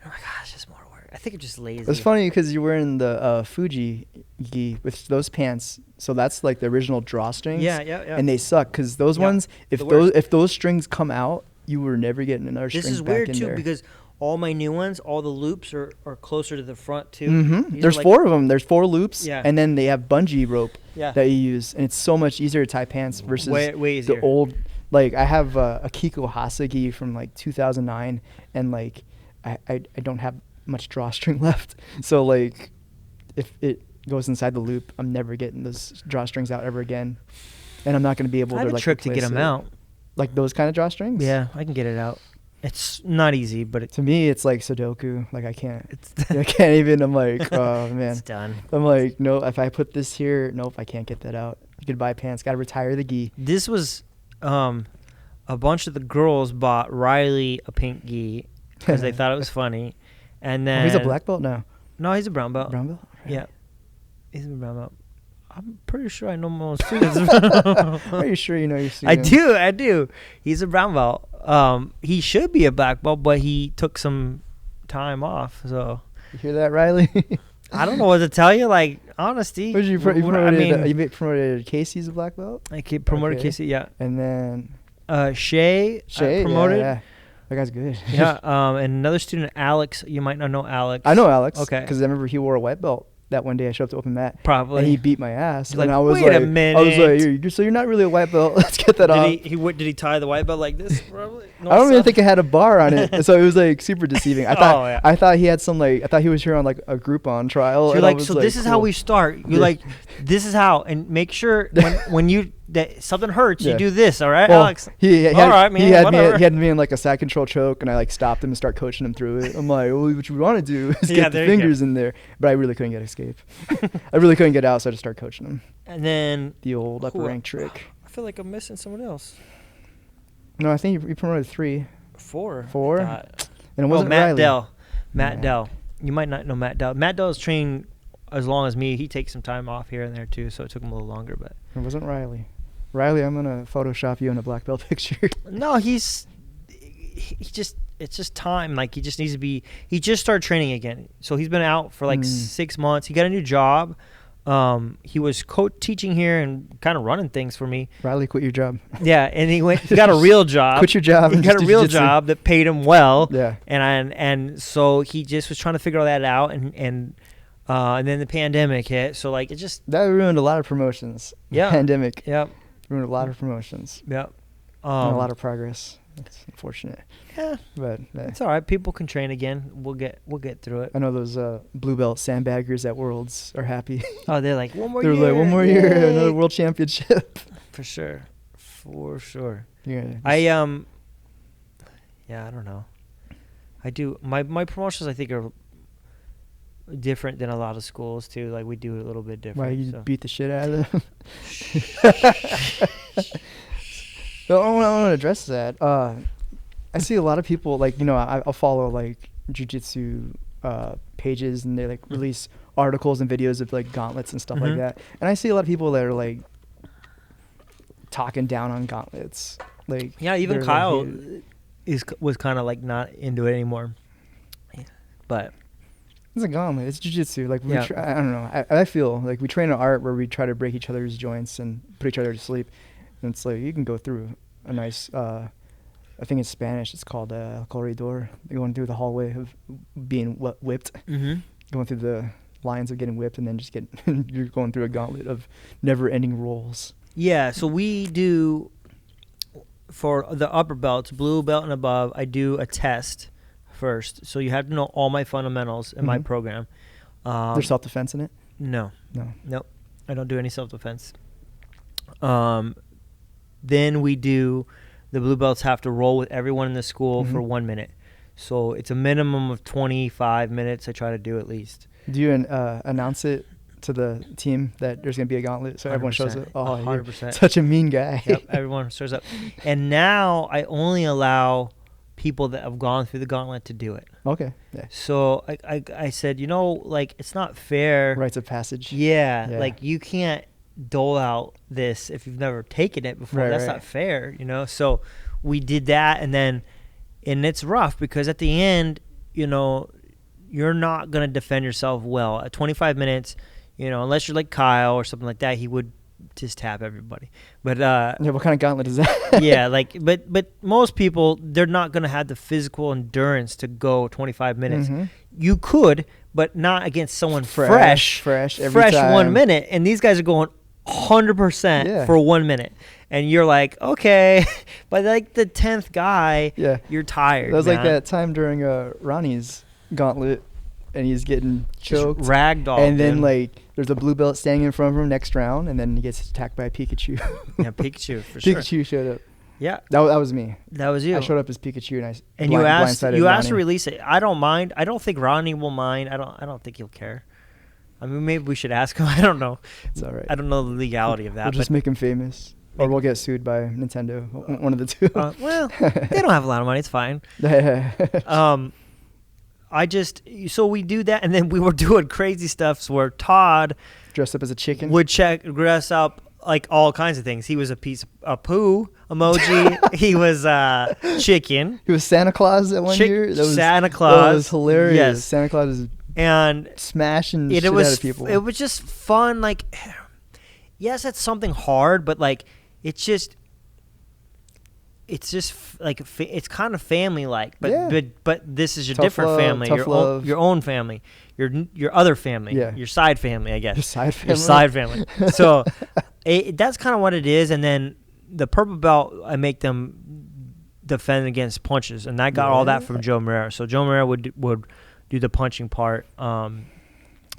And I'm like, it's just more work. I think I'm just lazy.
It's funny because you're wearing the Fuji gi with those pants. So that's like the original drawstrings.
Yeah.
And they suck because those ones, if those strings come out, you were never getting another string back in there.
This is weird too because all my new ones, all the loops are closer to the front too.
Mm-hmm. There's 4 of them. There's 4 loops.
Yeah.
And then they have bungee rope that you use, and it's so much easier to tie pants versus
way easier.
The old. Like I have a Kiko Hasa gi from like 2009, and like I don't have much drawstring left. So like if it goes inside the loop, I'm never getting those drawstrings out ever again, and I'm not going to be able to.
I have a trick to get them out.
Like those kind of drawstrings?
Yeah, I can get it out. It's not easy, but
to me, it's like Sudoku. Like I can't even. I'm like, oh man,
it's done.
I'm like, no. If I put this here, nope, I can't get that out. Goodbye pants. Got to retire the gi.
This was, a bunch of the girls bought Riley a pink gi because they thought it was funny, and then
he's a black belt now.
No, he's a brown belt.
Brown belt.
Right. Yeah, he's a brown belt. I'm pretty sure I know most students.
Are you sure you know your students?
I do. He's a brown belt. He should be a black belt, but he took some time off. So
you hear that, Riley?
I don't know what to tell you. Like honesty.
You promoted Casey's a black belt.
I promoted Casey, yeah.
And then
Shay promoted.
Yeah. That guy's good.
Yeah. And another student, Alex. You might not know Alex.
I know Alex.
Okay.
Because I remember he wore a white belt that one day I showed up to open mat.
Probably.
And he beat my ass.
You're
And
like,
I was
"Wait a
like,
minute."
so you're not really a white belt. Let's get that off.
Did he tie the white belt like this? Probably.
I don't even think it had a bar on it, so it was like super deceiving. I thought he had some I thought he was here on like a Groupon trial.
So you're like, so this is how we start. You're like, this is how, and make sure when you that something hurts, you do this. All right, Alex.
He
all right, man.
He had me in like a side control choke, and I like stopped him and start coaching him through it. I'm like, well, what you want to do is get the fingers in there, but I really couldn't get escape. I really couldn't get out, so I just started coaching him.
And then
the old upper rank trick.
I feel like I'm missing someone else.
No, I think you promoted 3.
4.
And it wasn't
Matt
Riley.
Dell. Matt Dell. You might not know Matt Dell. Matt Dell is trained as long as me. He takes some time off here and there too, so it took him a little longer. But
it wasn't Riley. Riley, I'm gonna Photoshop you in a black belt picture.
No, it's just time. Like he just needs to be. He just started training again, so he's been out for like 6 months. He got a new job. He was teaching here and kind of running things for me.
Riley, quit your job.
Yeah, and he got a real job.
Quit your job.
He got a real job that paid him well.
Yeah.
And so he just was trying to figure all that out, and then the pandemic hit. So like it just
that ruined a lot of promotions.
Yeah.
Pandemic.
Yep.
Ruined a lot of promotions.
Yep.
And a lot of progress. That's unfortunate.
Yeah,
but
it's all right. People can train again. We'll get through it.
I know those blue belt sandbaggers at Worlds are happy.
Oh, they're like one more
year. They're like 1 more year, another world championship.
For sure.
Yeah.
I don't know. I do my promotions. I think are different than a lot of schools too. Like we do it a little bit different.
Why you beat the shit out of them? So I want to address that. I see a lot of people like I'll follow like jiu-jitsu pages, and they like release articles and videos of like gauntlets and stuff like that. And I see a lot of people that are like talking down on gauntlets. Like
even Kyle was kind of like not into it anymore. But
it's a gauntlet. It's jiu-jitsu. Like I don't know. I feel like we train an art where we try to break each other's joints and put each other to sleep. And it's like you can go through a nice, I think in Spanish it's called corredor. You're going through the hallway of being whipped, going through the lines of getting whipped, and then just you're going through a gauntlet of never-ending rolls.
Yeah, so we do, for the upper belts, blue belt and above, I do a test first. So you have to know all my fundamentals in my program.
There's self-defense in it?
No. Nope. I don't do any self-defense. Then we do, the blue belts have to roll with everyone in the school for 1 minute. So it's a minimum of 25 minutes I try to do at least.
Do you announce it to the team that there's going to be a gauntlet so everyone shows up? Oh, 100%. Such a mean guy.
Yep, everyone shows up. And now I only allow people that have gone through the gauntlet to do it.
Okay. Yeah.
So I said, like it's not fair.
Rites of passage.
Yeah. Like you can't dole out this if you've never taken it before. That's not fair, So we did that, and it's rough because at the end, you're not gonna defend yourself well at 25 minutes. Unless you're like Kyle or something like that, he would just tap everybody. But
what kind of gauntlet is that?
Yeah, like but most people, they're not gonna have the physical endurance to go 25 minutes. You could, but not against someone fresh
every time.
1 minute, and these guys are going 100% for 1 minute, and you're like, okay, but like the 10th guy, you're tired.
That was like that time during Ronnie's gauntlet, and he's getting choked,
ragdolled,
and then like there's a blue belt standing in front of him next round, and then he gets attacked by a Pikachu.
Yeah, Pikachu for sure.
Pikachu showed up.
Yeah,
that was me.
That was you.
I showed up as Pikachu, and
you asked
Ronnie.
to release it. I don't mind. I don't think Ronnie will mind. I don't think he'll care. I mean, maybe we should ask him. I don't know.
It's all right.
I don't know the legality of that.
We'll just make him famous, or we'll get sued by Nintendo. One of the two.
Well, they don't have a lot of money. It's fine. So we do that, and then we were doing crazy stuff where Todd
dressed up as a chicken
would dress up like all kinds of things. He was a piece of poo emoji. He was chicken.
He was Santa Claus that one year.
Santa Claus.
That was hilarious.
Yes.
Santa Claus is smashing shit out of people.
It was just fun. Like, yes, it's something hard, but like it's just it's just it's kind of family like, but
Yeah.
but this is your
Tough
different
love,
family,
tough love.
your own family, your other family,
Yeah.
your side family, I guess.
Your side family.
Your side family. So that's kind of what it is. And then the purple belt, I make them defend against punches, and I got all that from Joe Moreira. So Joe Moreira would do the punching part, and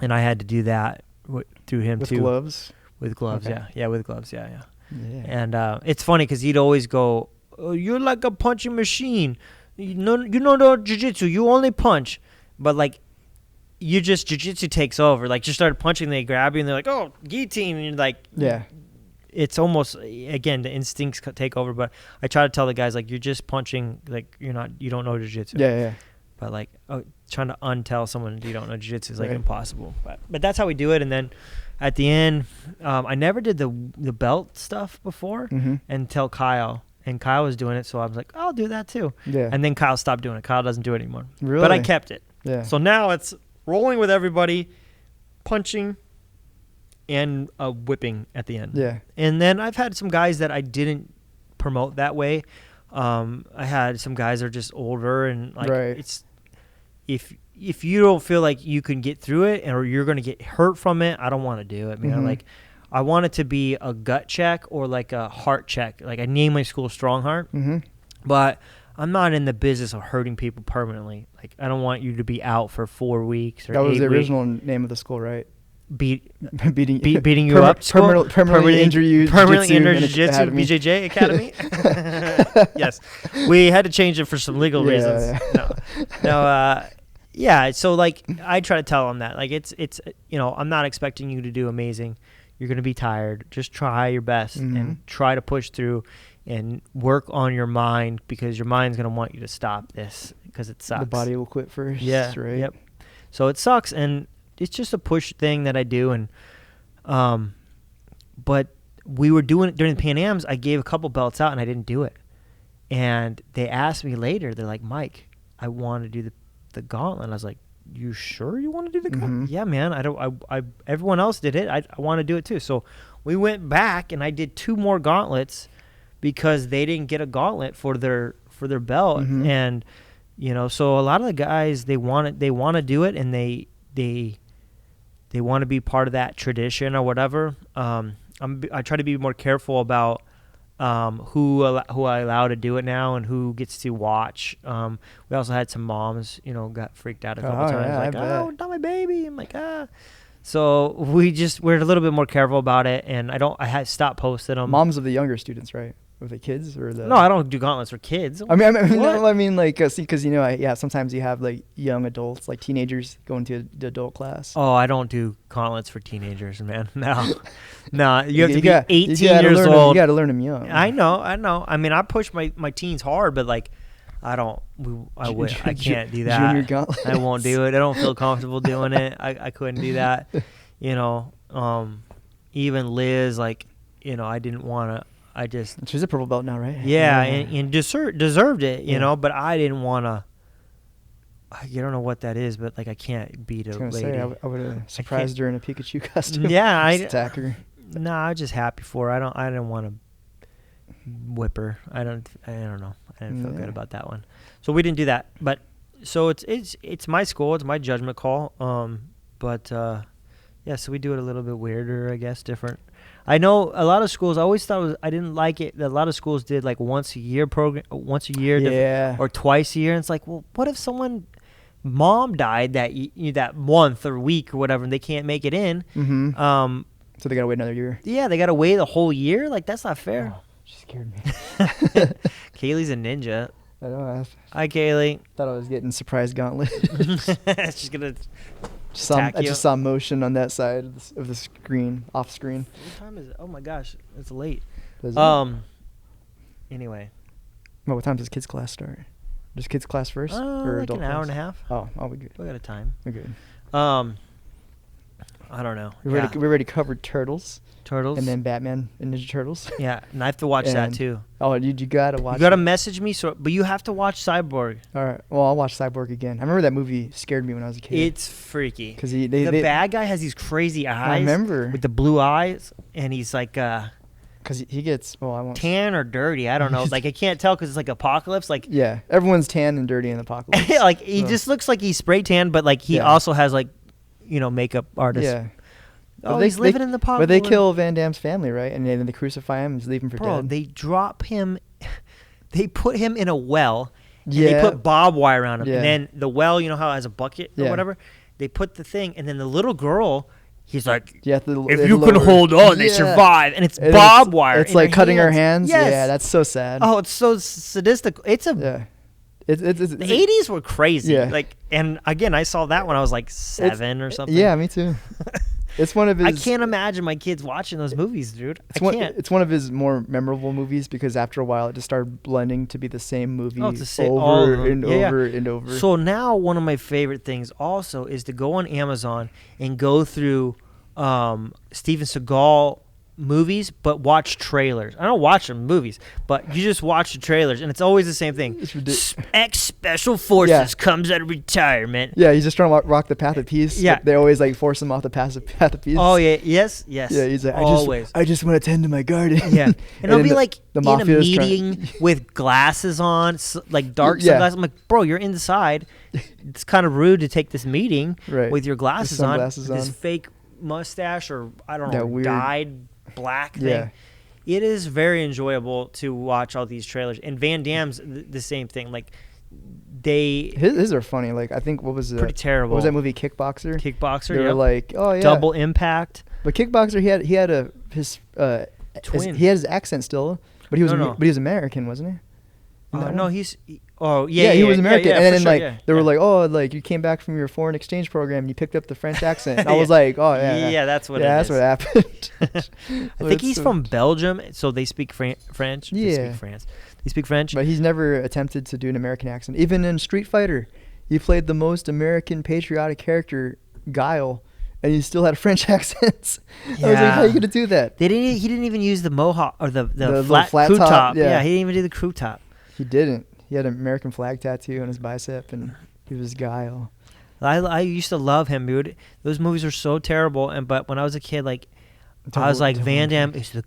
I had to do that through him
With
too.
gloves?
With gloves,
Okay.
yeah, with gloves, yeah.
Yeah.
And it's funny because he'd always go, oh, "You're like a punching machine. You know the jiu-jitsu. You only punch, but like, you just jiu-jitsu takes over. Like, you started punching, they grab you, and they're like, oh, guillotine, and you're like,
Yeah.
It's almost, again, the instincts take over. But I try to tell the guys, like, you're just punching, like, you don't know jiu-jitsu.
Yeah.
But like, trying to untell someone you don't know jiu-jitsu is like
Right.
impossible. But that's how we do it. And then at the end, I never did the belt stuff before until Kyle. And Kyle was doing it, so I was like, I'll do that too.
Yeah.
And then Kyle stopped doing it. Kyle doesn't do it anymore.
Really?
But I kept it.
Yeah.
So now it's rolling with everybody, punching, and whipping at the end.
Yeah.
And then I've had some guys that I didn't promote that way. I had some guys that are just older, and like
Right.
it's if you don't feel like you can get through it or you're gonna get hurt from it, I don't want to do it, man. Like, I want it to be a gut check or like a heart check. Like, I named my school Strong Heart, but I'm not in the business of hurting people permanently. Like, I don't want you to be out for 4 weeks or 8
That
weeks.
was the original name of the school, right?
Beating you up, school?
Permanently injure you,
permanently
jiu-jitsu
injure jiu-jitsu
academy.
BJJ Academy. Yes, we had to change it for some legal reasons. No. Yeah. So like, I try to tell them that, like, it's I'm not expecting you to do amazing. You're gonna be tired. Just try your best and try to push through, and work on your mind, because your mind's gonna want you to stop this because it sucks.
The body will quit first.
Yeah.
Right.
Yep. So it sucks, and it's just a push thing that I do. And but we were doing it during the Pan Ams. I gave a couple belts out and I didn't do it. And they asked me later, they're like, Mike, I want to do the gauntlet. And I was like, you sure you want to do the gauntlet? Yeah, man. Everyone else did it. I want to do it too. So we went back and I did 2 more gauntlets because they didn't get a gauntlet for their belt. And so a lot of the guys, they want to do it, and they want to be part of that tradition or whatever. I try to be more careful about who I allow to do it now and who gets to watch. We also had some moms, got freaked out a couple times,
yeah,
like, oh, not my baby. I'm like, ah. So we're a little bit more careful about it, and I had stopped posting them.
Moms of the younger students, right? Of the kids or the?
No, I don't do gauntlets for kids.
I mean, like, see, because sometimes you have like young adults, like teenagers, going to the adult class.
Oh, I don't do gauntlets for teenagers, man. No, you have to be 18
years
years
old.
old.
You got to learn them young.
I know. I mean, I push my teens hard, but like, I can't do that.
Junior gauntlets.
I won't do it. I don't feel comfortable doing it. I couldn't do that. Even Liz, like, I didn't want to.
She's a purple belt now, right?
Yeah, and deserved it, but I didn't want to. I don't know what that is, but like, I can't beat a lady.
I would have surprised her in a Pikachu costume.
Yeah, I
attack her.
No, I was just happy for her. I didn't want to whip her. I don't know. I didn't feel good about that one. So we didn't do that. But so it's my school. It's my judgment call. So we do it a little bit weirder, I guess, different. I know a lot of schools. I always thought I didn't like it. A lot of schools did like once a year program, or twice a year. And it's like, well, what if someone mom died that month or week or whatever, and they can't make it in?
So they gotta wait another year.
Yeah, they gotta wait a whole year. Like, that's not fair.
Oh, she scared me.
Kaylee's a ninja.
I know.
Hi, Kaylee.
Thought I was getting surprise gauntlet.
She's gonna.
I just saw motion on that side of the screen, off screen.
What time is it? Oh my gosh, it's late. Anyway.
Well, what time does kids class start? Does kids class first or
like
adult
an hour
class?
and a half.
Oh, we good.
We got a time.
We're good.
I don't know.
We already covered Turtles.
Turtles.
And then Batman and Ninja Turtles.
Yeah, and I have to watch that too.
Oh, you gotta watch.
You gotta message me, but you have to watch Cyborg.
All right. Well, I'll watch Cyborg again. I remember that movie scared me when I was a kid.
It's freaky.
Because
the bad guy has these crazy eyes.
I remember.
With the blue eyes, and he's like,
Because he gets, well, I won't.
tan or dirty. I don't know. Like I can't tell because it's like Apocalypse. Like
Yeah, everyone's tan and dirty in Apocalypse.
like he just looks like he's spray tan, but like he also has like, makeup artist.
Yeah.
Oh, he's living in the Apocalypse.
But they kill Van Damme's family, right? And then they crucify him and leave him for dead.
They drop him. They put him in a well. And they put barbed wire around him.
Yeah.
And then the well, you know how it has a bucket or
Yeah.
whatever? They put the thing, and then the little girl, he's like,
if
you can hold on, they survive. And it's barbed wire.
It's like cutting her hands.
Yes.
Yeah, that's so sad.
Oh, it's so sadistic. It's a...
Yeah. It's
the 80s were crazy.
Yeah.
Like, and again, I saw that when I was like 7 or something.
Yeah, me too. It's one of his.
I can't imagine my kids watching those movies, dude. I can't.
It's one of his more memorable movies because after a while it just started blending to be the same movie
Oh, it's the same,
over and over and over.
So now one of my favorite things also is to go on Amazon and go through Steven Seagal movies, but watch trailers. I don't watch them movies, but you just watch the trailers, and it's always the same thing. Ex Special Forces comes out of retirement.
Yeah, he's just trying to rock the path of peace.
Yeah,
they always like force him off the path of peace.
Oh yeah, yes.
Yeah, he's like,
always.
I just want to tend to my garden.
Yeah, and he'll be like
the
in a meeting with glasses on, like dark sunglasses. I'm like, bro, you're inside. It's kind of rude to take this meeting with your glasses on, this fake mustache or I don't know, dyed black thing.
Yeah.
It is very enjoyable to watch all these trailers. And Van Damme's the same thing. Like his
are funny. Like I think what was it?
Pretty terrible.
What was that movie Kickboxer?
Kickboxer.
They were like, oh yeah,
Double Impact.
But Kickboxer, he had his
twin.
He had his accent still, but he was but he was American, wasn't he?
No, he
was American.
Yeah,
and then
sure,
they were like, oh, like you came back from your foreign exchange program and you picked up the French accent. And I was like, oh yeah,
yeah, that's what.
Yeah, that's what happened.
I think he's from Belgium, so they speak French.
Yeah,
they speak French.
But he's never attempted to do an American accent. Even in Street Fighter, he played the most American patriotic character, Guile, and he still had a French accent. I was like, how are you gonna do that?
He didn't even use the mohawk or the flat
crew top.
Yeah, he didn't even do the crew top.
He didn't. He had an American flag tattoo on his bicep, and he was Guile.
I used to love him, dude. Those movies are so terrible, but when I was a kid, like I was like, Van Damme is the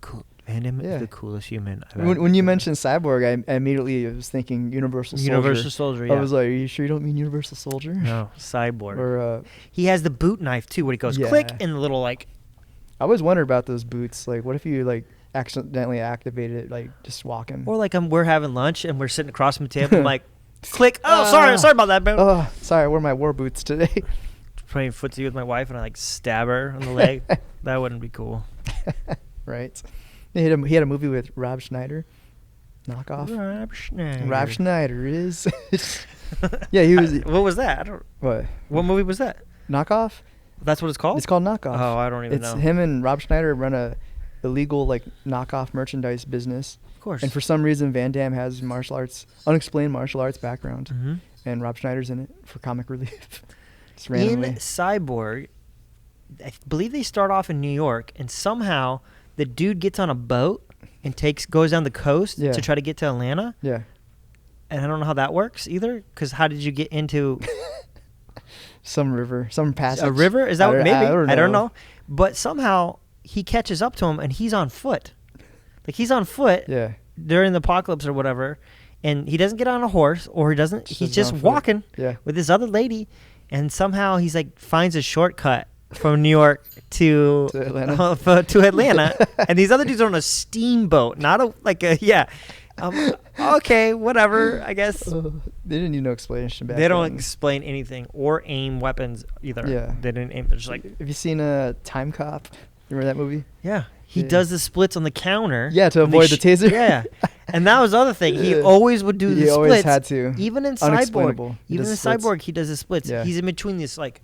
coolest human.
When you mentioned Cyborg, I immediately was thinking Universal Soldier.
Universal Soldier. Yeah.
I was like, are you sure you don't mean Universal Soldier?
No, Cyborg.
Or
he has the boot knife too, where he goes click and the little like.
I always wondered about those boots. Like, what if you like accidentally activated it, like just walking?
Or like we're having lunch and we're sitting across from the table, and like, click. Oh, sorry about that, bro.
Oh, sorry, I wore my war boots today.
Playing footsie with my wife, and I like stab her on the leg. That wouldn't be cool.
Right. He had a movie with Rob Schneider. Knockoff. Rob Schneider is. Yeah, he was.
What was that? What movie was that?
Knockoff.
That's what it's called?
It's called Knockoff.
Oh, I don't even know.
It's him and Rob Schneider run a illegal like knockoff merchandise business.
Of course.
And for some reason, Van Damme has unexplained martial arts background,
mm-hmm.
and Rob Schneider's in it for comic relief. Just randomly.
In Cyborg, I believe they start off in New York, and somehow the dude gets on a boat and goes down the coast to try to get to Atlanta.
Yeah.
And I don't know how that works either, because how did you get into
some river, some passage?
A river? Is that what? Maybe.
I don't know.
But somehow he catches up to him, and he's on foot. Like he's on foot during the apocalypse or whatever, and he doesn't get on a horse or he doesn't. He's just walking with this other lady, and somehow he's like finds a shortcut from New York to Atlanta, and these other dudes are on a steamboat, not okay, whatever, I guess.
They didn't need no explanation back
then. They don't
then.
explain anything or aim weapons either.
Yeah.
They didn't aim. They're just like.
Have you seen Time Cop? Remember that movie?
Yeah. He does the splits on the counter.
Yeah, to avoid the taser.
Yeah. And that was the other thing. He always would do the splits. He always
had to.
Even in Cyborg. Even in Cyborg, he does the splits. Yeah. He's in between these like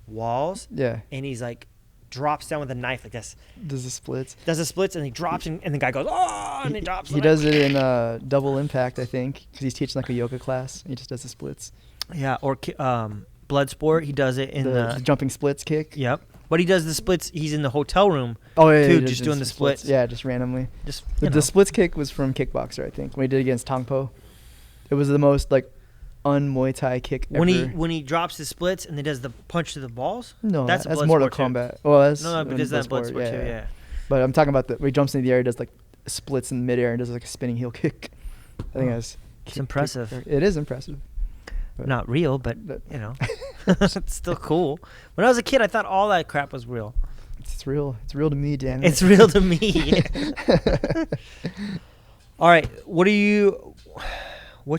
walls.
Yeah.
And he's like drops down with a knife like this.
Does the splits,
and he drops, and the guy goes, oh, and he drops.
He does it in Double Impact, I think, because he's teaching like a yoga class. He just does the splits.
Yeah, or Bloodsport, he does it in
the jumping splits kick.
Yep. But he does the splits. He's in the hotel room.
Oh yeah,
too, just doing the splits.
Yeah, just randomly. The splits kick was from Kickboxer, I think, when he did it against Tong Po. It was the most like un-Muay Thai kick ever.
When he drops the splits and he does the punch to the balls.
No, that's Mortal Kombat. Well, that's
but does that Bloodsport too? Yeah.
But I'm talking about when he jumps into the air, he does like splits in midair and does like a spinning heel kick. I think that's
It's impressive.
It is impressive. But
Not real, but you know, it's still cool. When I was a kid, I thought all that crap was real.
it's real. It's real to me, damn it.
It's real to me. All right, what's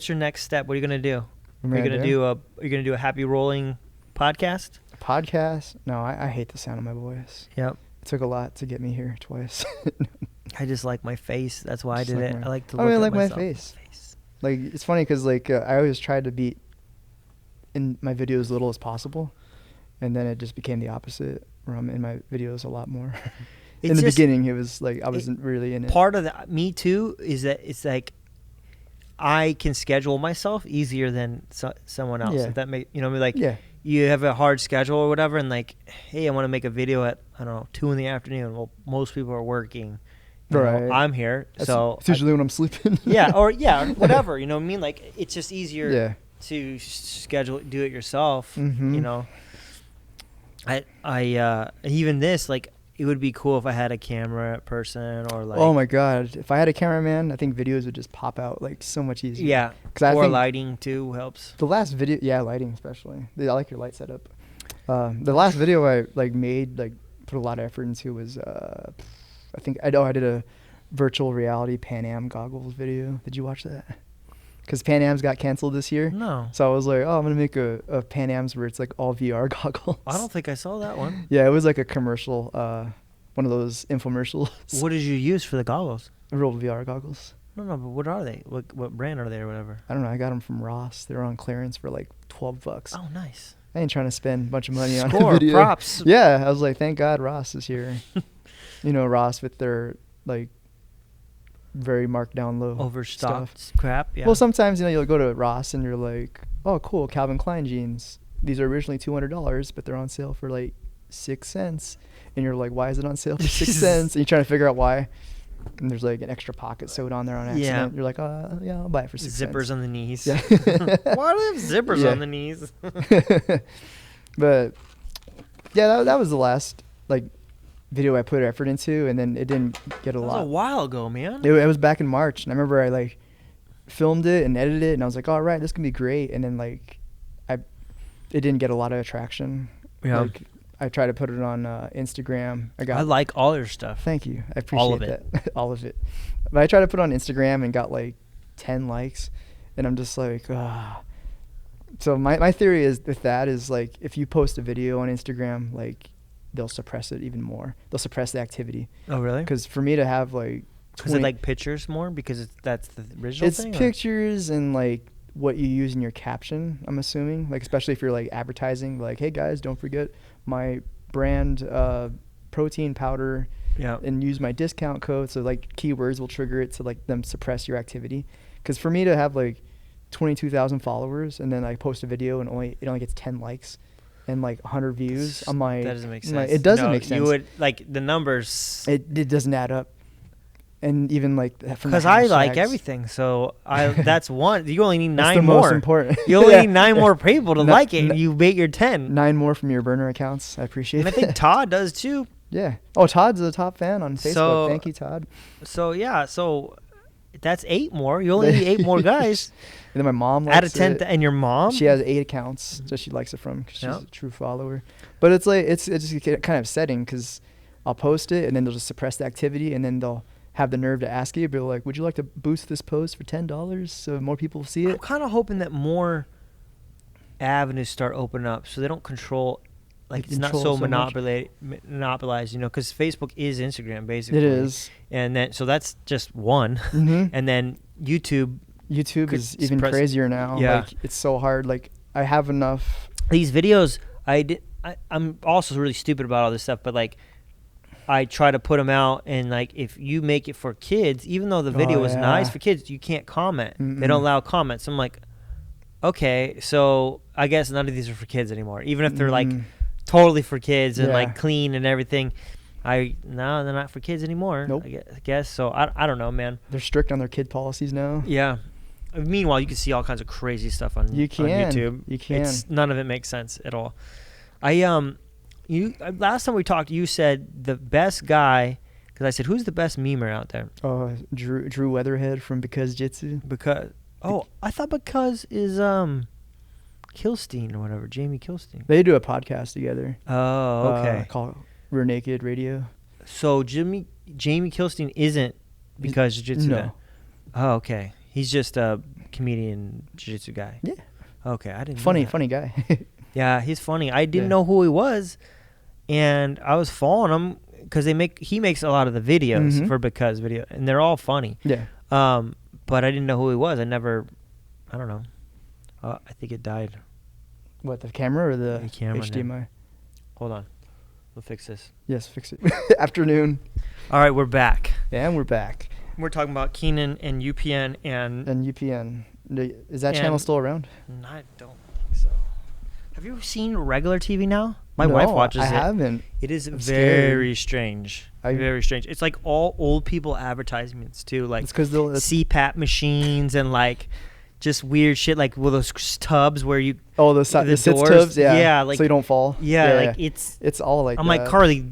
your next step? What are you gonna do? Are you gonna do a Happy Rolling podcast?
Podcast? No, I hate the sound of my voice.
Yep.
It took a lot to get me here twice.
I just like my face. That's why I
Just
did
like
it.
my-
I like to
I
look
mean,
at
like my
myself.
face. Like, it's funny because like I always tried to be in my videos as little as possible, and then it just became the opposite, where I'm in my videos a lot more. In the beginning, it was like I wasn't really in it.
Part of me too is that it's like I can schedule myself easier than someone else.
Yeah.
If that make you know what I mean? Like
Yeah.
you have a hard schedule or whatever, and like, hey, I want to make a video at I don't know 2 p.m. Well, most people are working. You know,
Right.
I'm here, so
It's usually when I'm sleeping.
whatever. You know what I mean? Like it's just easier
Yeah.
to do it yourself.
Mhm.
You know. I even this like. It would be cool if I had a camera person or like.
Oh my god! If I had a cameraman, I think videos would just pop out like so much easier.
Yeah,
'Cause I
or
think
lighting too helps.
the last video, yeah, lighting especially. I like your light setup. The last video I like made, like put a lot of effort into was I think I did a virtual reality Pan Am goggles video. Did you watch that? Because Pan Am's got canceled this year.
No,
So I was like, oh, I'm gonna make a Pan Am's where it's like all VR goggles.
I don't think I saw that one.
Yeah, it was like a commercial, one of those infomercials.
What did you use for the goggles?
Real VR goggles.
No, but what are they? What brand are they or whatever?
I don't know. I got them from Ross. They were on clearance for like $12.
Oh, nice.
I ain't trying to spend a bunch of money on a
Score,
video.
props.
Yeah, I was like, thank God Ross is here. You know, Ross with their like very marked down low
Overstocked
stuff.
crap. Yeah.
Well, sometimes you'll go to Ross and you're like, oh, cool, Calvin Klein jeans. These are originally $200, but they're on sale for like 6 cents. And you're like, why is it on sale for 6 cents? And you're trying to figure out why. And there's like an extra pocket sewed on there on accident.
Yeah.
You're like, yeah, I'll buy it for 6 cents.
Zippers on the knees.
Yeah.
Why do they have zippers
Yeah.
on the knees?
But yeah, that was the last like video I put effort into, and then it didn't get a
That was
lot.
a while ago, man.
It was back in March, and I remember I like filmed it and edited it, and I was like, all right, this can be great. And then like it didn't get a lot of attraction.
Yeah.
Like, I tried to put it on Instagram.
I like all your stuff.
Thank you. I appreciate
All of it.
that. All of it. But I tried to put it on Instagram and got like 10 likes, and I'm just like, ah. So my theory is with that is like if you post a video on Instagram, like they'll suppress it even more. They'll suppress the activity.
Oh, really?
Because for me to have like
Because they like pictures more because that's the original
it's
thing? Or?
pictures and like what you use in your caption, I'm assuming, like especially if you're like advertising, like, hey guys, don't forget my brand protein powder,
Yeah.
and use my discount code. So like keywords will trigger it to like them suppress your activity. Because for me to have like 22,000 followers and then I post a video and it only gets 10 likes and like 100 views, I'm like,
That doesn't make sense.
like, it doesn't
No,
make sense.
You would like the numbers.
It doesn't add up. And even like from the
Because I like
hashtags,
everything, so that's one. You only need
that's
9
the
more.
most important.
You only
Yeah.
need 9 more people to
No-
like it.
no-
And you make your 10.
9 more from your burner accounts. I appreciate
And I
it.
think Todd does too.
Yeah. Oh, Todd's a top fan on Facebook.
So-
Thank you, Todd.
So yeah, so that's 8 more. You only need 8 more guys.
And then my mom likes
Out of 10,
it.
and your mom.
She has 8 accounts, so she likes it from because she's
Yeah.
a true follower. But it's like it's just kind of upsetting because I'll post it and then they'll just suppress the activity and then they'll have the nerve to ask you, be like, would you like to boost this post for $10 so more people see
I'm
it?
kind of hoping that more avenues start opening up, so they don't control. Like
They
it's not
control
so
so much.
monopolized, you know, because Facebook is Instagram basically.
It is.
And then so that's just one,
Mm-hmm.
and then YouTube.
YouTube
could
is even
suppress-
crazier now.
Yeah.
Like it's so hard. Like I have enough.
These videos, I'm also really stupid about all this stuff, but like I try to put them out, and like if you make it for kids, even though the video is nice
yeah.
for kids, you can't comment. They
Mm-mm.
don't allow comments. I'm like, okay, so I guess none of these are for kids anymore, even if they're like
Mm.
totally for kids and
Yeah.
like clean and everything. No, they're not for kids anymore.
Nope.
I guess so. I don't know, man.
They're strict on their kid policies now.
Yeah. Meanwhile, you can see all kinds of crazy stuff on
You can.
on YouTube.
You can.
None of it makes sense at all. Last time we talked, you said the best guy, because because I said, "Who's the best memer out there?"
Drew Weatherhead from Because Jitsu.
I thought because is Kilstein or whatever, Jamie Kilstein.
They do a podcast together.
Oh, okay.
Called Rear Naked Radio.
So Jamie Kilstein isn't because jiu-jitsu
No.
then? Oh, okay. He's just a comedian jiu-jitsu guy.
Yeah.
Okay, I didn't know
Funny
that.
guy.
Yeah, he's funny. I didn't know who he was, and I was following him because he makes a lot of the videos for Because video, and they're all funny.
Yeah.
But I didn't know who he was. I don't know. I think it died.
What, the camera or the
camera
HDMI?
now. Hold on. We'll fix this.
Yes, fix it. Afternoon.
All right, we're back.
Yeah, and we're back.
We're talking about Keenan and UPN and
UPN. Is that channel still around?
I don't think so. Have you seen regular TV now? My
No,
wife watches
I
it.
haven't.
It is
I'm
very
scared.
strange.
I-
Very strange. It's like all old people advertisements too, like
It's because they'll.
CPAP machines and like just weird shit, like with those tubs where you.
Oh, the
the
sits
doors,
tubs. Yeah.
yeah, like-
so you don't fall.
Yeah, like it's.
It's all like.
I'm like, Carly,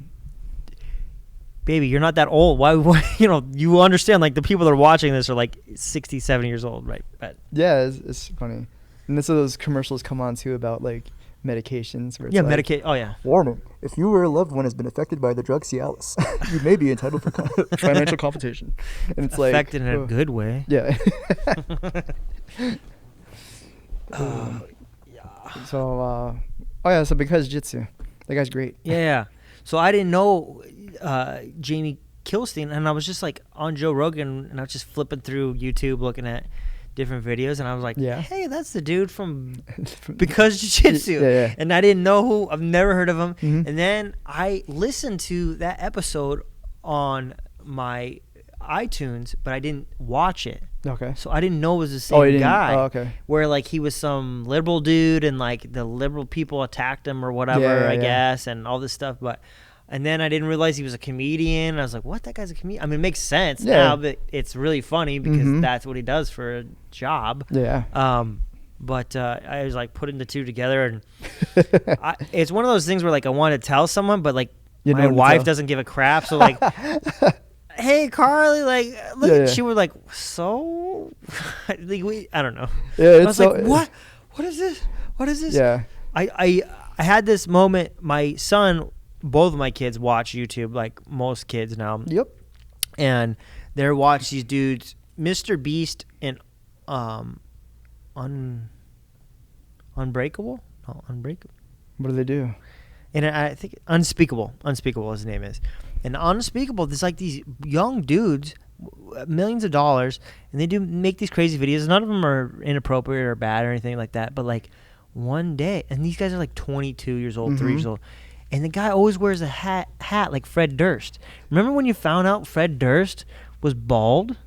baby, you're not that old. Why you understand? Like the people that are watching this are like 60, 70 years old, right? But
Yeah, it's funny. And this those commercials come on too about like medications. Where it's
yeah,
like,
Medicaid. Oh yeah.
Warning: if you or a loved one has been affected by the drug Cialis, you may be entitled for financial compensation. And it's like
Affected in a good way.
Yeah.
Yeah.
So, so Because Jitsu, that guy's great.
Yeah. So I didn't know Jamie Kilstein, and I was just like on Joe Rogan, and I was just flipping through YouTube looking at different videos, and I was like,
Yeah.
hey, that's the dude from Because Jiu-Jitsu.
Yeah.
And I didn't know who. I've never heard of him.
Mhm.
And then I listened to that episode on my iTunes, but I didn't watch it.
Okay.
So I didn't know it was the
You
same
didn't.
guy.
Oh, okay.
Where like he was some liberal dude and like the liberal people attacked him or whatever,
Yeah,
I
yeah.
guess, and all this stuff. And then I didn't realize he was a comedian. I was like, what? That guy's a comedian? I mean, it makes sense now, but it's really funny because that's what he does for a job.
Yeah.
But I was like putting the two together, and it's one of those things where like I want to tell someone, but like
You know
my
what to
wife
tell.
doesn't give a crap. So like, hey Carly, like look,
Yeah.
she was like, so, like, I don't know.
Yeah.
I
It's
was
so.
like, what? What is this? What is this?
Yeah.
I had this moment. My son, both of my kids watch YouTube, like most kids now,
Yep.
and they're watch these dudes, Mr. Beast and Unbreakable. No, Unbreakable.
What do they do?
And I think Unspeakable his name is. And Unspeakable, there's like these young dudes, millions of dollars, and they do make these crazy videos. None of them are inappropriate or bad or anything like that, but like one day, and these guys are like 22 years old, 3 years old, and the guy always wears a hat like Fred Durst. Remember when you found out Fred Durst was bald?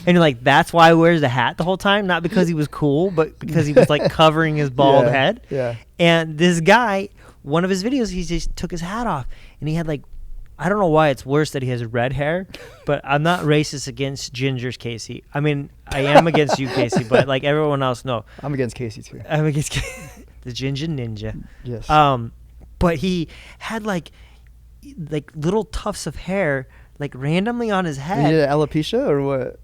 And you're like, that's why he wears the hat the whole time? Not because he was cool, but because he was like covering his bald head.
Yeah.
And this guy, one of his videos, he just took his hat off, and he had like, I don't know why it's worse that he has red hair, but I'm not racist against gingers, Casey. I mean, I am against you, Casey, but like everyone else, no.
I'm against Casey too.
I'm against the ginger ninja.
Yes.
But he had like little tufts of hair like randomly on his
Did
head.
he get alopecia or what?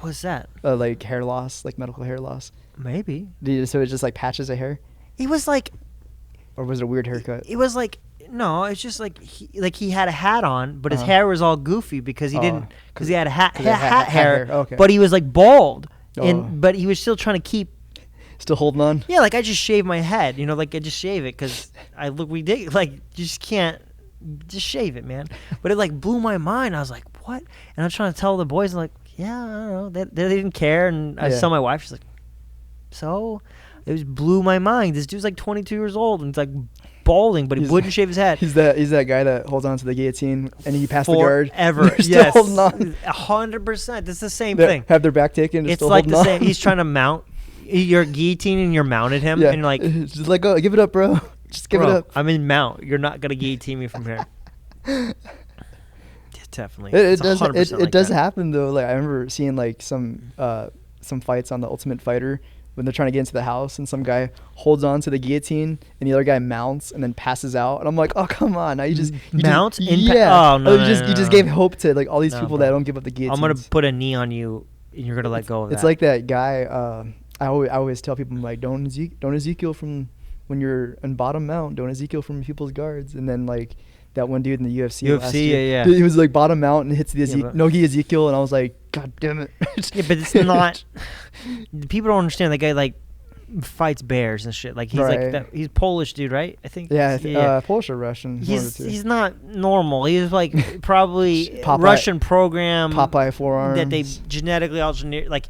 What's that?
Like hair loss, like medical hair loss.
Maybe.
So it's just like patches of hair,
He was like,
or was it a weird haircut?
it was like, no, it's just like he had a hat on, but his hair was all goofy because he didn't, because he had a hat hair,
Okay.
but he was like bald,
Oh.
but he was still trying to keep.
Still holding on.
Yeah, like I just shaved my head, like I just shave it because I look ridiculous. Like you just can't, just shave it, man. But it like blew my mind. I was like, what? And I'm trying to tell the boys, I'm like, yeah, I don't know. They didn't care. And I saw my wife. She's like, so? It just blew my mind. This dude's like 22 years old and he's like balding, but he wouldn't shave his head.
He's that guy that holds on to the guillotine and he passed the guard.
Forever.
They're still
Yes.
holding on.
100%. It's the same
They
thing.
have their back taken. Just
It's
still
like
holding
the
on.
same. He's trying to mount. You're guillotining and you're mounted him.
Yeah.
And you're like,
just let go. Give it up, bro. Just give
bro,
it up.
I'm in mount. You're not going to guillotine me from here. Yeah, definitely.
It
It's
does.
100%
It
like
does
that.
happen though. Like I remember seeing like some fights on the Ultimate Fighter when they're trying to get into the house and some guy holds on to the guillotine and the other guy mounts and then passes out. And I'm like, oh, come on. Now you just
mount?
Yeah.
Oh, no,
you
no,
just
no,
you just
no.
gave hope to like all these
No,
people
bro.
that don't give up the guillotine.
I'm going to put a knee on you, and you're going to let go of that.
It's like that guy. I always tell people, I'm like, don't Ezekiel from when you're in bottom mount. Don't Ezekiel from people's guards. And then like that one dude in the UFC last year,
yeah.
he was like bottom mount and hits the
Yeah, but-
no-gi Ezekiel, and I was like, God damn it.
Yeah, but it's not. People don't understand. That guy like fights bears and shit. Like he's
Right.
like that, he's Polish dude, right? I think.
Yeah, Polish or Russian. one of the two.
He's not normal. He's like probably
Popeye-
Russian program
Popeye forearms.
that they genetically engineered. Like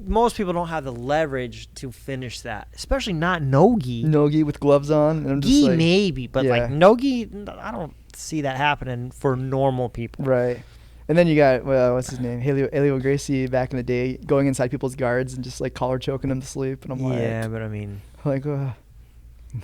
most people don't have the leverage to finish that, especially not no-gi.
no-gi with gloves on, and I'm just
Gi
like,
maybe, but
yeah.
like no-gi, I don't see that happening for normal people.
right. And then you got what's his name, Helio Gracie back in the day, going inside people's guards and just like collar choking them to sleep, and I'm
Yeah, but I mean,
like,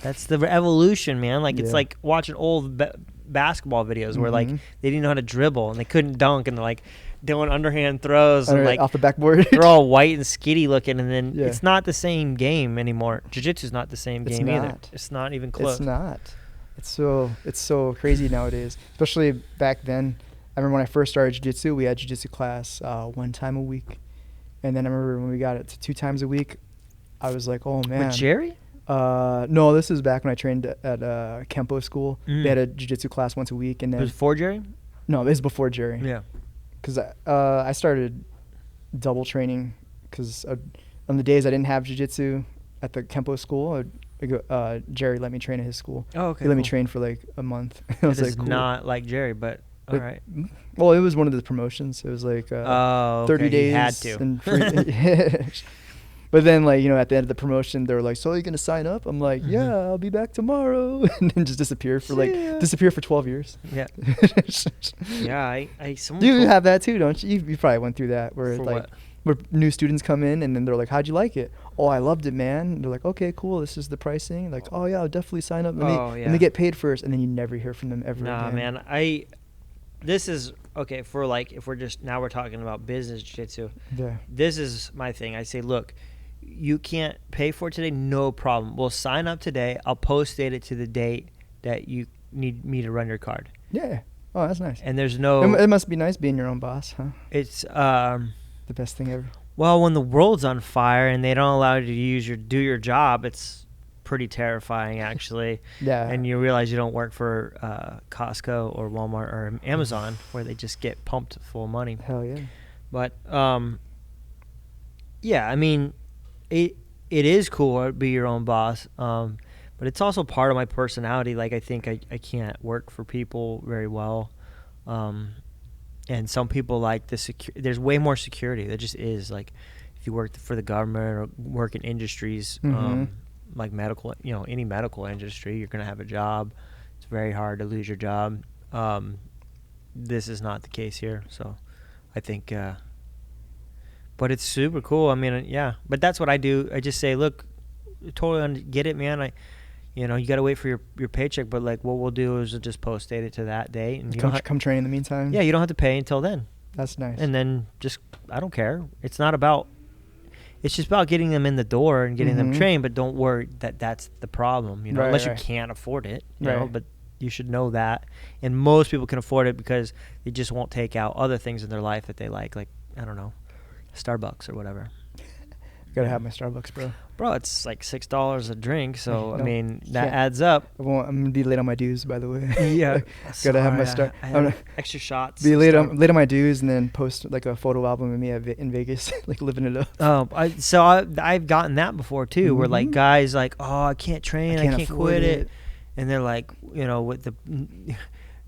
that's the evolution, man. Like it's
Yeah.
like watching old basketball videos where like
Mhm.
they didn't know how to dribble and they couldn't dunk and they're like doing underhand throws and like
off the backboard.
they're all white and skinny looking, and then
Yeah.
it's not the same game anymore. Jiu-jitsu's not the same
It's
game either.
not.
It's not even close.
It's not. It's so crazy nowadays, especially back then. I remember when I first started jiu-jitsu, we had jiu-jitsu class 1 time a week. And then I remember when we got it to 2 times a week, I was like, oh, man.
With Jerry?
No, this was back when I trained at Kempo school.
Mm.
They had a jiu-jitsu class once a week. And
It
then
was for Jerry?
no, this is before Jerry.
Yeah.
Because I started double training because on the days I didn't have jiu-jitsu at the Kempo school, Jerry let me train at his school.
Oh, okay.
He let me
cool.
train for like a month. I
It
was
is
like, cool.
not like Jerry, but all
But-
right.
Well, it was one of the promotions. It was like 30
okay,
days.
he had to.
And free. But then, like, at the end of the promotion, they were like, so are you going to sign up? I'm like, yeah, I'll be back tomorrow. And then just disappear for
See ya.
for 12 years.
Yeah. Yeah, someone
You
told-
have that too, don't you? You probably went through that where
For
like
what?
where new students come in and then they're like, how'd you like it? Oh, I loved it, man. And they're like, okay, cool. This is the pricing. Like, oh yeah, I'll definitely sign up. And they get paid first, and then you never hear from them ever
Nah,
again.
man. This is okay for like if we're talking about business jiu-jitsu.
Yeah.
This is my thing. I say, look, you can't pay for it today, no problem. We'll sign up today. I'll post date it to the date that you need me to run your card.
Yeah. Oh, that's nice.
And there's no.
It must be nice being your own boss, huh?
It's
The best thing ever.
well, when the world's on fire and they don't allow you to do your job, it's pretty terrifying actually.
Yeah.
And you realize you don't work for Costco or Walmart or Amazon where they just get pumped full of money.
Hell yeah.
But yeah, I mean, it is cool to be your own boss. But it's also part of my personality. Like I think I can't work for people very well. And some people like there's way more security. There just is. Like if you work for the government or work in industries,
Mhm.
like medical, any medical industry, you're going to have a job. It's very hard to lose your job. This is not the case here. So I think, but it's super cool. I mean, yeah, but that's what I do. I just say, look, totally get it, man. You got to wait for your paycheck, but like what we'll do is we'll just post date it to that date. And
Come train in the meantime.
yeah, you don't have to pay until then.
That's nice.
And then I don't care. It's just about getting them in the door and getting them
Mhm.
trained, but don't worry that's the problem,
Right,
unless
right.
you can't afford it, you know,
Right.
but you should know that. And most people can afford it because they just won't take out other things in their life that they like, I don't know, Starbucks or whatever.
Gotta have my Starbucks, bro.
Bro, it's like $6 a drink, so I
No,
mean that
can't.
adds up.
I'm gonna be late on my dues, by the way.
Yeah,
Gotta have my
Sorry,
Star.
I
I'm
have
gonna
extra shots.
be late
Star-
on my dues, and then post like a photo album of me in Vegas, like living it up.
I've gotten that before too, where like
Mhm.
guys like, oh, I can't train, I can't
afford
quit it, and they're like, with the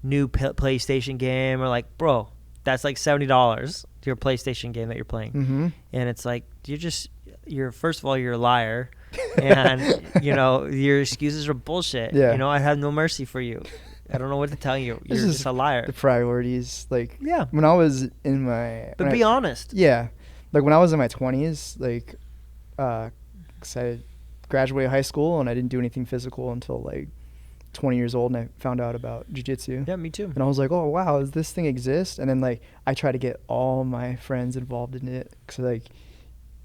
new PlayStation game, or like, bro, that's like $70 to your PlayStation game that you're playing,
Mm-hmm.
and it's like you're first of all you're a liar, and your excuses are bullshit.
Yeah.
I have no mercy for you. I don't know what to tell you. You're
This is
just a liar.
The priorities, like
Yeah,
when I was in my.
but
when
be
I-
honest.
Yeah, like when I was in my 20s, like, 'cause I graduated high school and I didn't do anything physical until like 20 years old, and I found out about jiu-jitsu.
Yeah, me too.
And I was like, oh wow, does this thing exist? And then like I try to get all my friends involved in it, because like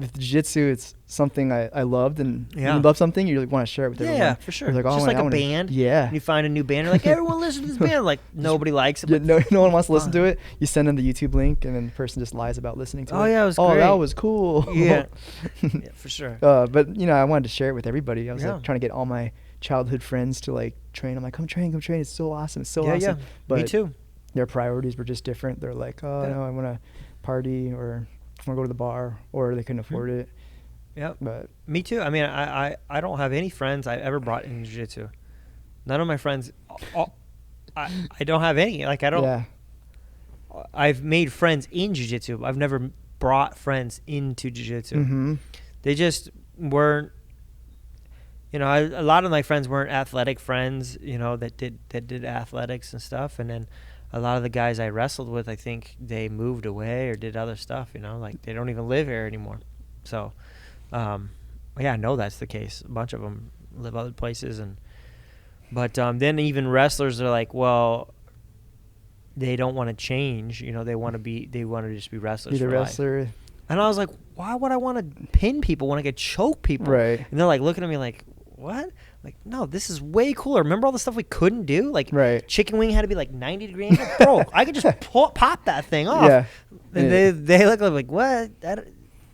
with jiu-jitsu, it's something I loved, and
Yeah.
when you love something, you want to share it with everyone.
Yeah, for sure.
You're like,
It's
oh,
just
man,
like
I
a
wanna-
band.
Yeah.
And you find a new band. You're like, everyone listen to this band. Like, nobody likes it.
Yeah,
But
no one wants to listen to it. You send them the YouTube link, and then the person just lies about listening to it.
Oh, yeah, it was
Oh,
great.
that was cool.
yeah. Yeah, for sure.
But I wanted to share it with everybody. I was
Yeah.
like trying to get all my childhood friends to like train. I'm like, come train. It's so awesome. It's so
yeah,
awesome.
yeah.
But
Me too.
their priorities were just different. They're like, oh
Yeah.
no, I want to party, or I want to go to the bar, or they couldn't afford it.
Yep.
But
Me too. I mean, I don't have any friends I've ever brought in jiu-jitsu. None of my friends. I don't have any. Like, I don't.
yeah,
I've made friends in jiu-jitsu. I've never brought friends into jiu-jitsu.
mm-hmm.
They just weren't. A lot of my friends weren't athletic friends. That did athletics and stuff. And then a lot of the guys I wrestled with, I think they moved away or did other stuff. Like they don't even live here anymore. So, yeah, I know that's the case. A bunch of them live other places, but then even wrestlers are like, well, they don't want to change. They want to just be wrestlers.
Be the
for life.
wrestler.
And I was like, why would I want to pin people when I could choke people?
Right.
And they're like looking at me like, what? Like, no, this is way cooler. Remember all the stuff we couldn't do? Like,
Right.
chicken wing had to be like 90 degrees. Bro, I could just pop that thing off.
Yeah.
And they look like, what?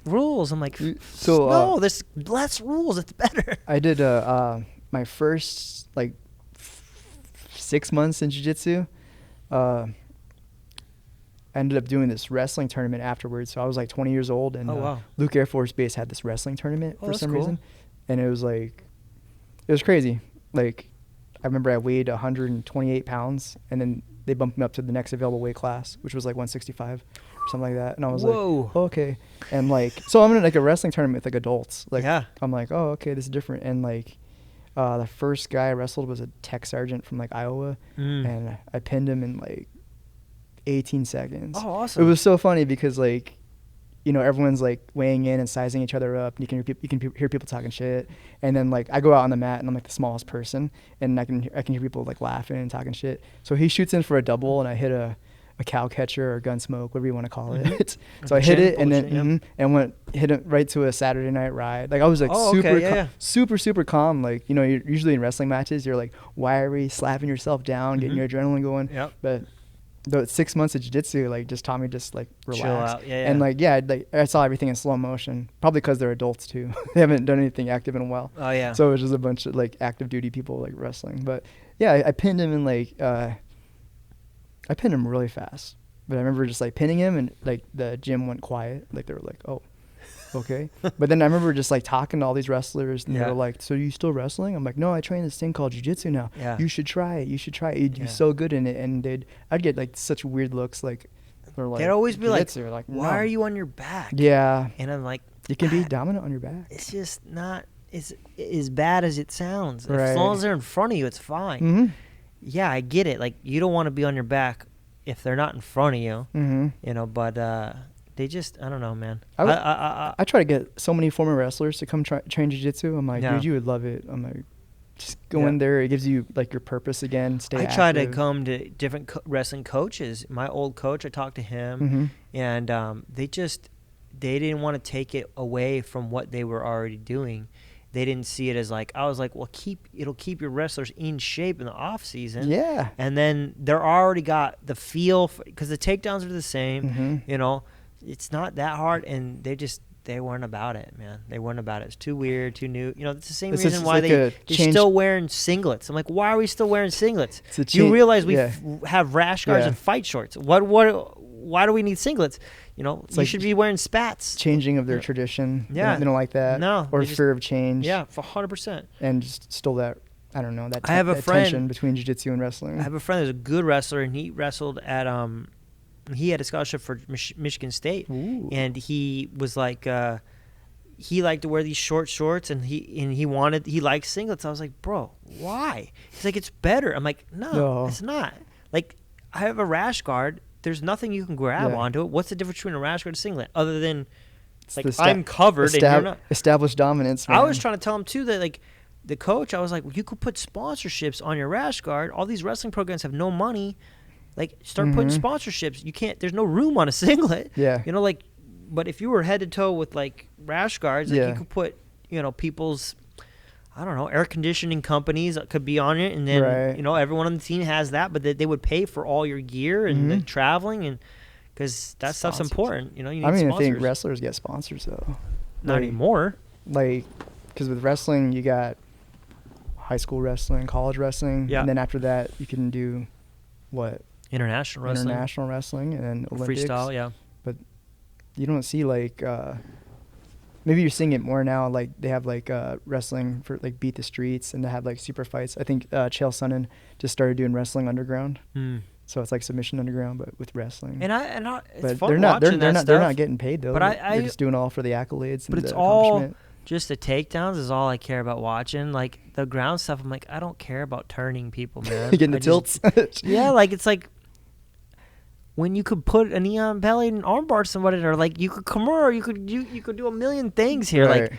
Rules. I'm like,
So,
no, there's less rules. It's better.
I did my first like 6 months in jiu-jitsu. I ended up doing this wrestling tournament afterwards. So I was like 20 years old, and
Oh, wow.
Luke Air Force Base had this wrestling tournament
Oh,
for
that's
some
cool.
reason, and it was crazy. Like, I remember I weighed 128 pounds, and then they bumped me up to the next available weight class, which was like 165 or something like that. And I was
Whoa.
like, oh, okay. And like, so I'm in like a wrestling tournament with like adults. Like,
Yeah.
I'm like, oh, okay, this is different. And like, the first guy I wrestled was a tech sergeant from like Iowa, and I pinned him in like 18 seconds.
Oh, awesome.
It was so funny because like, everyone's like weighing in and sizing each other up, and you can hear people talking shit. And then like I go out on the mat and I'm like the smallest person, and I can hear people like laughing and talking shit. So he shoots in for a double, and I hit a cow catcher or gun smoke, whatever you want to call it. So I hit it, and then and hit it right to a Saturday night ride. Like I was like super calm. Like you're usually in wrestling matches, you're like wiry, slapping yourself down, getting your adrenaline going.
Yep.
But the 6 months of jiu-jitsu like just taught me just like relax.
Chill out. Yeah.
And like I saw everything in slow motion, probably because they're adults too. They haven't done anything active in a while.
Oh, yeah.
So it was just a bunch of like active duty people like wrestling. But yeah, I pinned him, and like I pinned him really fast. But I remember just like pinning him, and like the gym went quiet. Like they were like, oh, okay. But then I remember just like talking to all these wrestlers, and they were like, so you still wrestling? I'm like, no, I train this thing called jiu-jitsu now.
Yeah.
You should try it. You'd be so good in it. And I'd get like such weird looks, like they're like,
They'd always be like,
jiu-jitsu. Like,
why
no.
are you on your back?
Yeah.
And I'm like,
You can be dominant on your back.
it's just not as bad as it sounds.
Right.
As long as they're in front of you, it's fine.
Mm-hmm.
Yeah, I get it. Like, you don't want to be on your back if they're not in front of you,
Mm-hmm.
But they just, I don't know, man.
I try to get so many former wrestlers to come train jiu-jitsu. I'm like,
Yeah.
dude, you would love it. I'm like, just go in there. It gives you like your purpose again. Stay active.
I try to come to different wrestling coaches. My old coach, I talked to him, and they didn't want to take it away from what they were already doing. They didn't see it as like, I was like, well, it'll keep your wrestlers in shape in the off season.
Yeah.
And then they're already got the feel, because the takedowns are the same, it's not that hard. And they weren't about it, man. They weren't about it. It's too weird, too new. It's the same reason why
like
they're still wearing singlets. I'm like, why are we still wearing singlets? You realize we have rash guards and fight shorts. Why do we need singlets? You
like
should be wearing spats.
Changing of their tradition.
Yeah.
They don't like that.
No.
Or fear of change.
Yeah, for 100%.
And just stole that, I don't know, that
I have a
that
friend-
tension between jiu-jitsu and wrestling.
I have a friend who's a good wrestler, and he wrestled at he had a scholarship for Michigan State.
Ooh.
And he was like he liked to wear these short shorts, and he liked singlets. I was like, bro, why? He's like, it's better. I'm like, no, it's not. Like, I have a rash guard. There's nothing you can grab onto it. What's the difference between a rash guard and a singlet other than like I'm covered and you're not?
Established dominance. Man.
I was trying to tell him too that like the coach, I was like, well, you could put sponsorships on your rash guard. All these wrestling programs have no money. Like, start putting sponsorships. You can't. There's no room on a singlet.
Yeah.
Like, but if you were head to toe with like rash guards, like you could put, people's, I don't know, air conditioning companies could be on it, and then everyone on the team has that, but they would pay for all your gear and the traveling, and because that stuff's important. You need sponsors.
I think wrestlers get sponsors though.
Not anymore.
Like, because with wrestling, you got high school wrestling, college wrestling, and then after that, you can do what?
International
wrestling, and then Olympics.
Freestyle, yeah.
But you don't see like maybe you're seeing it more now. Like they have like wrestling for like Beat the Streets, and they have like super fights. I think Chael Sonnen just started doing wrestling underground. So it's like submission underground, but with wrestling.
And it's
but
fun watching that stuff.
They're not getting paid though.
But
they're just doing it all for the accolades.
But
and
it's
the
all just the takedowns is all I care about watching. Like the ground stuff, I'm like, I don't care about turning people, man.
Getting the tilts.
Yeah, like it's like when you could put a knee on belly and armbar somebody, or like you could Kimura, you could do a million things here.
Right.
Like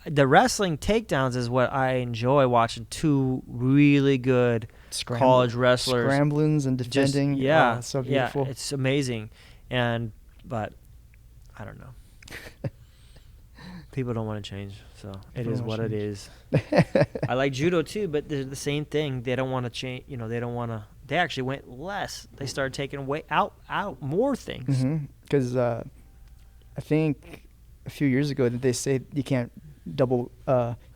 the wrestling takedowns is what I enjoy watching. Two really good college wrestlers
scramblings and defending. It's so beautiful.
Yeah, it's amazing. But I don't know. People don't want to change, so it is what it is. I like judo too, but they're the same thing. They don't want to change. They don't want to. They actually went less. They started taking away out more things.
Because I think a few years ago did they say you can't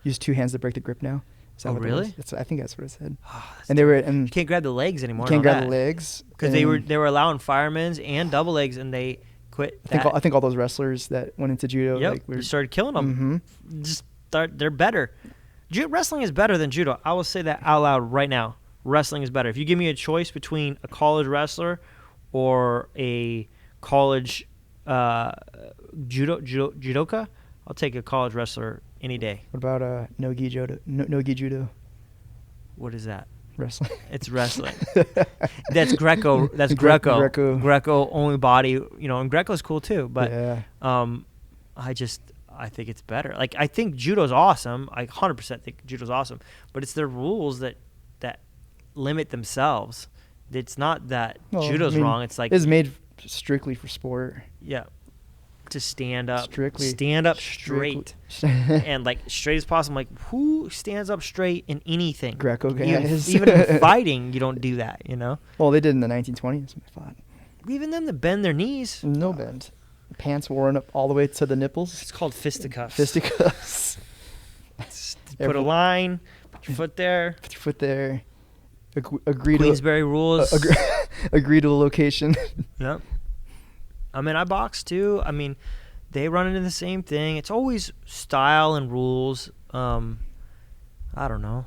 use two hands to break the grip now.
Oh, really?
I think that's what it said.
Oh,
and they were and
you can't grab the legs anymore.
You can't grab the legs
because they were allowing firemen's and double legs, and they quit.
I think all those wrestlers that went into judo,
they started killing them. Just they're better. Wrestling is better than judo. I will say that out loud right now. Wrestling is better. If you give me a choice between a college wrestler or a college judoka, I'll take a college wrestler any day.
What about no-gi judo?
What is that?
Wrestling.
It's wrestling. That's Greco. That's Greco. Greco only body. And Greco's cool too. But I think it's better. Like I think judo's awesome. I 100% think judo's awesome. But it's their rules that limit themselves. It's not that judo's wrong. It's like
it's made strictly for sport.
Yeah. To stand up.
Strictly.
Stand up straight. And like straight as possible. Like who stands up straight in anything?
Greco guys.
Even in fighting, you don't do that,
Well, they did in the 1920s when they fought.
Even them to bend their knees.
No bend. Pants worn up all the way to the nipples.
It's called fisticuffs.
Fisticuffs.
Put a line. Put your foot there.
Put your foot there. Agree
Queensberry rules.
Agree to a location.
Yep. I box too. They run into the same thing. It's always style and rules. I don't know.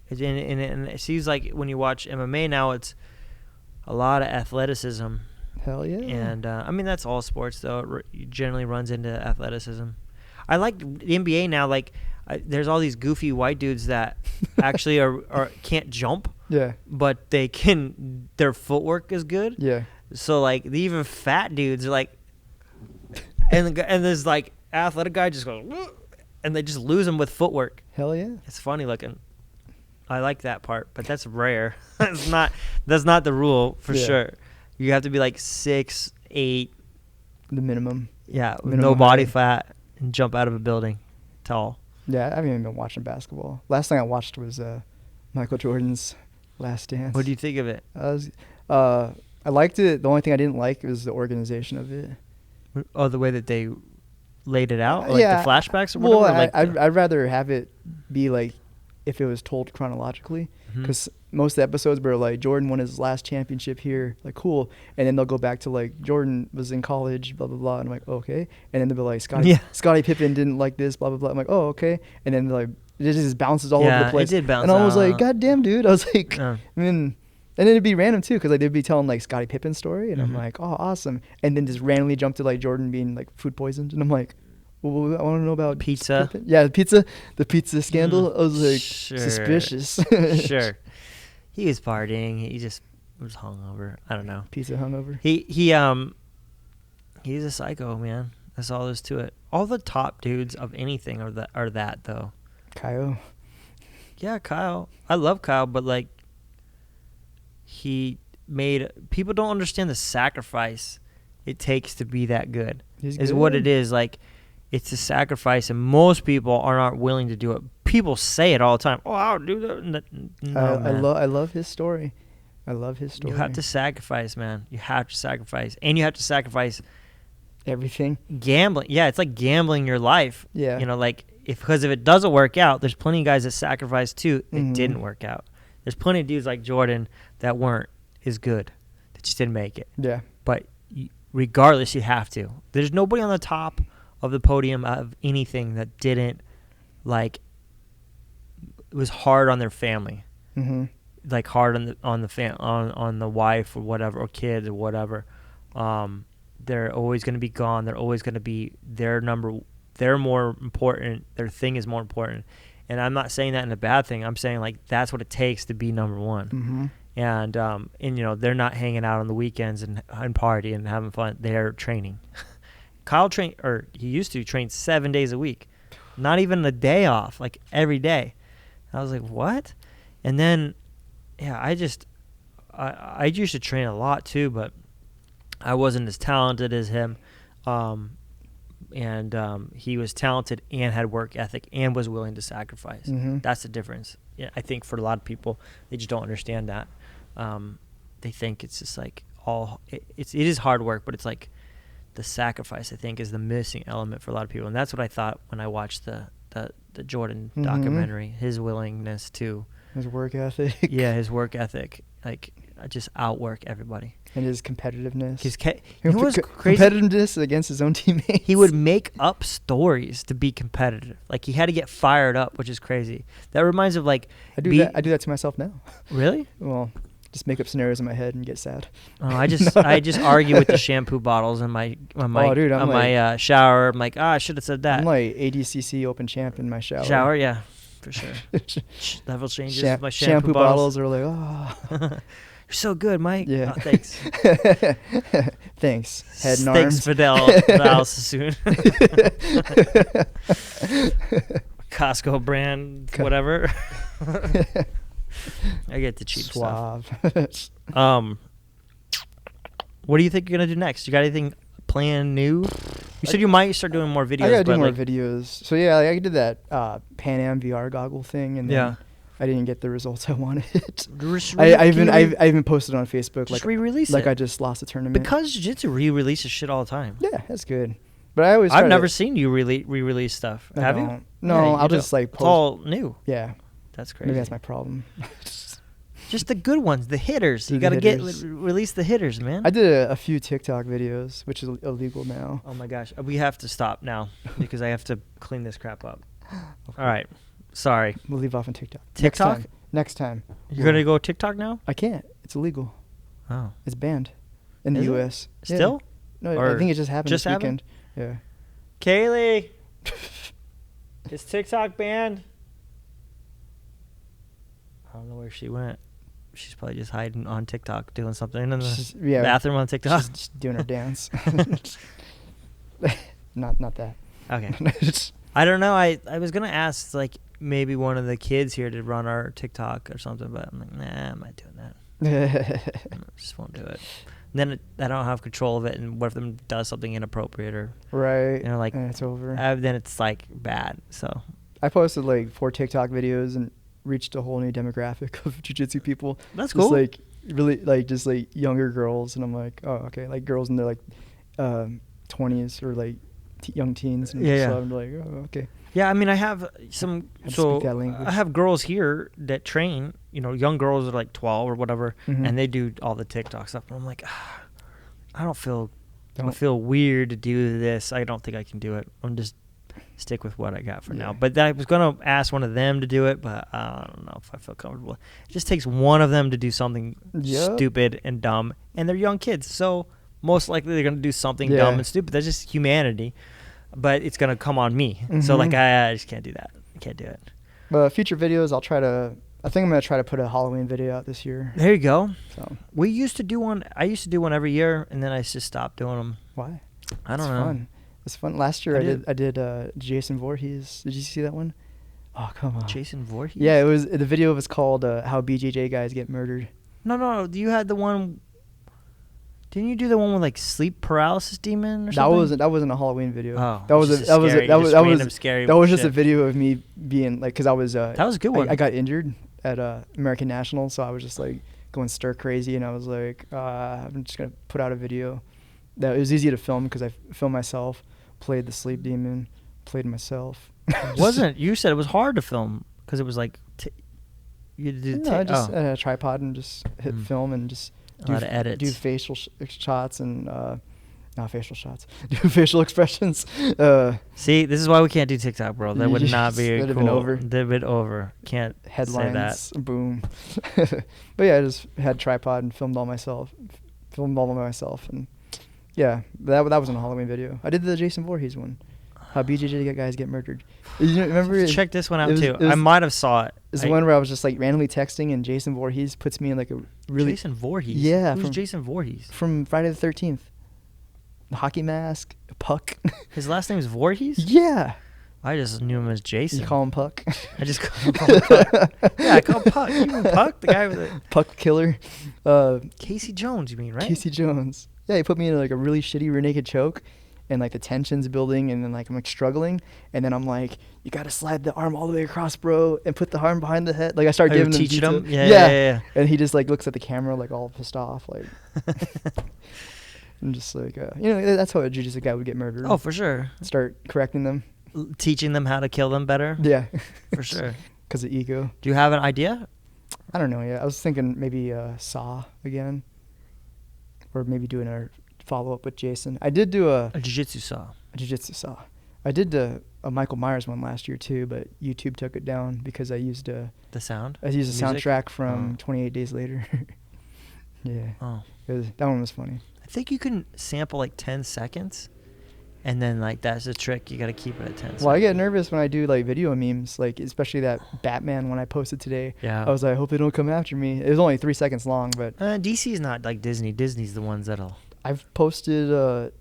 And it seems like when you watch MMA now, it's a lot of athleticism.
Hell yeah.
And that's all sports though. It generally runs into athleticism. I like the NBA now. Like there's all these goofy white dudes that actually are can't jump.
Yeah.
But their footwork is good.
Yeah.
So like the even fat dudes are like, and there's like athletic guy just goes, and they just lose them with footwork.
Hell yeah.
It's funny looking. I like that part, but that's rare. That's not the rule for sure. You have to be like 6'8",
the minimum.
Yeah, with no body fat and jump out of a building, tall.
Yeah, I haven't even been watching basketball. Last thing I watched was Michael Jordan's Last Dance.
What do you think of it?
I liked it. The only thing I didn't like was the organization of it.
Oh, the way that they laid it out? Like the flashbacks or whatever?
Well, I'd rather have it be like if it was told chronologically. Because most of the episodes were like Jordan won his last championship here. Like, cool. And then they'll go back to like Jordan was in college, blah, blah, blah. And I'm like, oh, okay. And then they'll be like, Scottie Pippen didn't like this, blah, blah, blah. I'm like, oh, okay. And then like it just bounces all over the place.
It did bounce.
And I was like, God damn, dude. I was like, and then it'd be random too, because like they'd be telling like Scottie Pippen's story, and I'm like, oh, awesome. And then just randomly jump to like Jordan being like food poisoned, and I'm like, well, I want to know about
pizza.
Yeah, the pizza scandal. I was like, suspicious.
Sure. He was partying. He just was hungover. I don't know.
Pizza hungover.
He's a psycho, man. That's all there's to it. All the top dudes of anything are that though.
Kyle.
Yeah, Kyle. I love Kyle, but like. People don't understand the sacrifice it takes to be that good.
He's
what
good.
it is. Like, it's a sacrifice, and most people are not willing to do it. People say it all the time. Oh, I'll do that. No, man.
I love his story. I love his story.
You have to sacrifice, man. You have to sacrifice. And you have to sacrifice
everything.
Gambling. Yeah, it's like gambling your life.
Yeah.
You know, like, because if it doesn't work out, there's plenty of guys that sacrifice too. It didn't work out. There's plenty of dudes like Jordan that weren't as good, that just didn't make it.
Yeah.
But regardless, you have to. There's nobody on the top of the podium of anything that didn't, like, it was hard on their family.
Mm-hmm.
Like, hard on the wife or whatever, or kids or whatever. They're always going to be gone. They're always going to be they're more important. Their thing is more important. And I'm not saying that in a bad thing. I'm saying, like, that's what it takes to be number one.
Mm-hmm.
And you know, they're not hanging out on the weekends and partying and having fun. They're training. Kyle he used to train 7 days a week, not even a day off, like every day. I was like, what? And then, yeah, I used to train a lot too, but I wasn't as talented as him. And he was talented and had work ethic and was willing to sacrifice.
Mm-hmm.
That's the difference. Yeah, I think for a lot of people, they just don't understand that. They think it's just like it is hard work, but it's like the sacrifice, I think, is the missing element for a lot of people. And that's what I thought when I watched the Jordan documentary, his willingness to.
His work ethic.
Yeah, his work ethic. Like, just outwork everybody.
And his competitiveness.
He was crazy.
Competitiveness against his own teammates.
He would make up stories to be competitive. Like, he had to get fired up, which is crazy. That reminds me of, like...
I do that to myself now.
Really?
Well, just make up scenarios in my head and get sad.
Oh, I just argue with the shampoo bottles in my shower. I'm like, I should have said that.
I'm like ADCC Open Champ in my shower.
Shower, yeah, for sure. Level changes with my
shampoo bottles are like,
You're so good, Mike.
Yeah.
Oh, thanks.
Thanks. Head and
Thanks,
arms.
Fidel Val Sassoon. Costco brand, whatever. I get the cheap
Suave.
stuff. What do you think you're gonna do next? You got anything planned new? You said you might start doing more videos.
I gotta do more videos. So yeah, I did that Pan Am VR goggle thing, and then I didn't get the results I wanted. I even posted on Facebook
just re-release
like
it.
I just lost a tournament.
Because jiu-jitsu re-releases shit all the time.
Yeah, that's good. But I've
never seen you re-release stuff. Have you?
No,
Yeah,
I'll just like post.
It's all new.
Yeah.
That's crazy.
Maybe that's my problem.
Just the good ones, the hitters. You
The
got to
hitters.
release the hitters, man.
I did a few TikTok videos, which is illegal now.
Oh my gosh, we have to stop now because I have to clean this crap up. All right, sorry.
We'll leave off on TikTok.
TikTok?
Next time.
You're gonna go TikTok now?
I can't. It's illegal.
Oh,
It's banned in the
Is it?
U.S.
Still?
Yeah. No,
Or
I think it just happened
just
this
happened?
weekend.
Kaylee, is TikTok banned? I don't know where she went. She's probably just hiding on TikTok, doing something in the bathroom on TikTok.
She's just doing her dance. Not that.
Okay. I don't know. I was gonna ask, like, maybe one of the kids here to run our TikTok or something, but I'm like, nah, I'm not doing that. I just won't do it. And then I don't have control of it, and what if them does something inappropriate or
Right.
like,
and it's over.
then it's like bad. So
I posted like 4 TikTok videos and reached a whole new demographic of jiu-jitsu people.
that's
Just
cool.
like really like just like younger girls, and I'm like, oh okay, like girls in their like 20s or like young teens. And
Yeah.
so I'm like, oh okay.
Yeah, I mean, I have some.
Had to
So
speak that language.
I have girls here that train. Young girls are like 12 or whatever,
Mhm.
and they do all the TikTok stuff. And I'm like, I don't feel
Don't.
feel weird to do this. I don't think I can do it. I'm just stick with what I got for now.
Yeah.
But I was gonna ask one of them to do it, but I don't know if I feel comfortable. It just takes one of them to do something
Yep.
stupid and dumb, and they're young kids, so most likely they're gonna do something
Yeah.
dumb and stupid. That's just humanity. But it's gonna come on me. So
Mhm.
like I just can't do that. I can't do it.
But future videos, I think I'm gonna try to put a Halloween video out this year.
There you go.
So
We used to do one. I used to do one every year, and then I just stopped doing them.
why?
I don't
It's
know.
Fun. It's fun. Last year I did Jason Voorhees. Did you see that one? Oh come on.
Jason Voorhees.
Yeah, the video was called "How BJJ Guys Get Murdered."
No. You had the one. Didn't you do the one with like sleep paralysis demon or
That
something?
wasn't a Halloween video.
Oh,
that was
just
that was
scary-
that
just
was that
random
was
scary
that was just a
shit.
video of me being like, because I was
That was a good one.
I got injured at American National, so I was just like going stir crazy, and I was like, I'm just gonna put out a video. That it was easy to film because I filmed myself, played the sleep demon, played myself.
Wasn't you said it was hard to film because it was like you did
No, I just had a tripod and just hit film and just
a lot of edits.
do facial shots and not facial shots, do facial expressions.
See, this is why we can't do TikTok, bro. That would not be
That'd have
cool.
been over.
That'd have been over. Can't
Headlines,
say that.
boom. But yeah, I just had a tripod and filmed all by myself, and yeah, that wasn't a Halloween video. I did the Jason Voorhees one, how BJJ guys get murdered. You remember?
Check this one out
it
too.
was-
I might have saw it.
It's the one where I was just like randomly texting, and Jason Voorhees puts me in like a really
Jason Voorhees.
Yeah,
Who's
from-
Jason Voorhees?
from Friday the 13th. The hockey mask, Puck.
His last name is Voorhees.
Yeah,
I just knew him as Jason.
you call him Puck.
I just call him Puck. Yeah, I call him Puck. You mean Puck, the guy with the
Puck killer.
Casey Jones. You mean right?
Casey Jones. Yeah, he put me in like a really shitty rear naked choke, and like the tension's building, and then like I'm like struggling, and then I'm like, you gotta slide the arm all the way across, bro, and put the arm behind the head. Like I started
Oh,
giving him
teaching
detail.
him. Yeah.
And he just like looks at the camera like all pissed off, like. I'm just like, that's how a jiu-jitsu guy would get murdered.
Oh, for sure.
Start correcting them.
Teaching them how to kill them better.
Yeah.
For sure.
Because of ego.
Do you have an idea?
I don't know yet. I was thinking maybe Saw again, or maybe doing a follow-up with Jason. I did do
A jiu-jitsu saw.
a jiu-jitsu Saw. I did a Michael Myers one last year too, but YouTube took it down because I used a
The sound.
music? Soundtrack from
Oh.
28 Days Later. Yeah,
Oh.
that one was funny.
I think you can sample like 10 seconds, and then like that's the trick. You got to keep it at 10 seconds.
Well, I get nervous when I do like video memes, like especially that Batman one I posted today.
Yeah.
I was like, I hope they don't come after me. It was only 3 seconds long, but
DC is not like Disney. Disney's the ones that'll.
I've posted a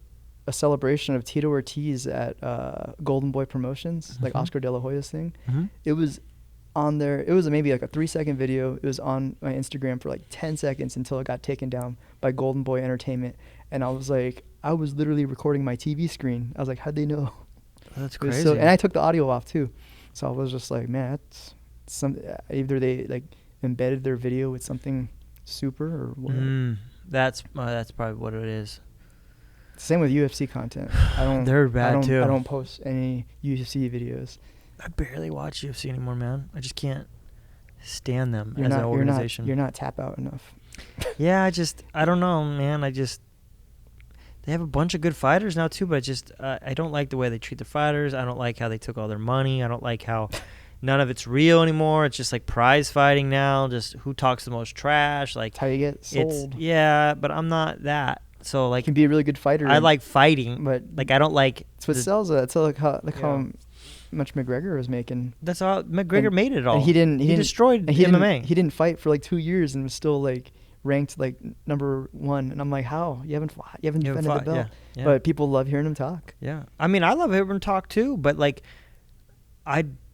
celebration of Tito Ortiz at Golden Boy Promotions, like
Mhm.
Oscar De La Hoya's thing.
Mm-hmm.
It was on there. It was maybe like a 3-second video. It was on my Instagram for like 10 seconds until it got taken down by Golden Boy Entertainment. And I was like, I was literally recording my TV screen. I was like, how'd they know?
That's
It was
crazy.
so, and I took the audio off too. So I was just like, man, that's either they like embedded their video with something super or what.
That's probably what it is.
Same with UFC content. I don't.
They're bad too.
I don't post any UFC videos.
I barely watch UFC anymore, man. I just can't stand them
You're
as
not.
an organization.
You're not tap out enough.
Yeah, I don't know, man. They have a bunch of good fighters now too, but I don't like the way they treat the fighters. I don't like how they took all their money. I don't like how none of it's real anymore. It's just like prize fighting now. Just who talks the most trash. Like
That's how you get sold.
Yeah, but I'm not that. So
You
like
can be a really good fighter.
I like fighting,
but
like I don't like.
it's what
the-
sells it. It's like how
Yeah.
much McGregor was making.
That's all. McGregor
And-
made it all.
And he didn't.
He destroyed
and he
MMA.
Didn't, he didn't fight for like 2 years and was still like ranked like number 1. And I'm like, how? You haven't fought. You haven't
You
defended
haven't
the
fought,
belt.
yeah.
But people love hearing him talk.
Yeah, I mean, I love hearing him talk too, but like,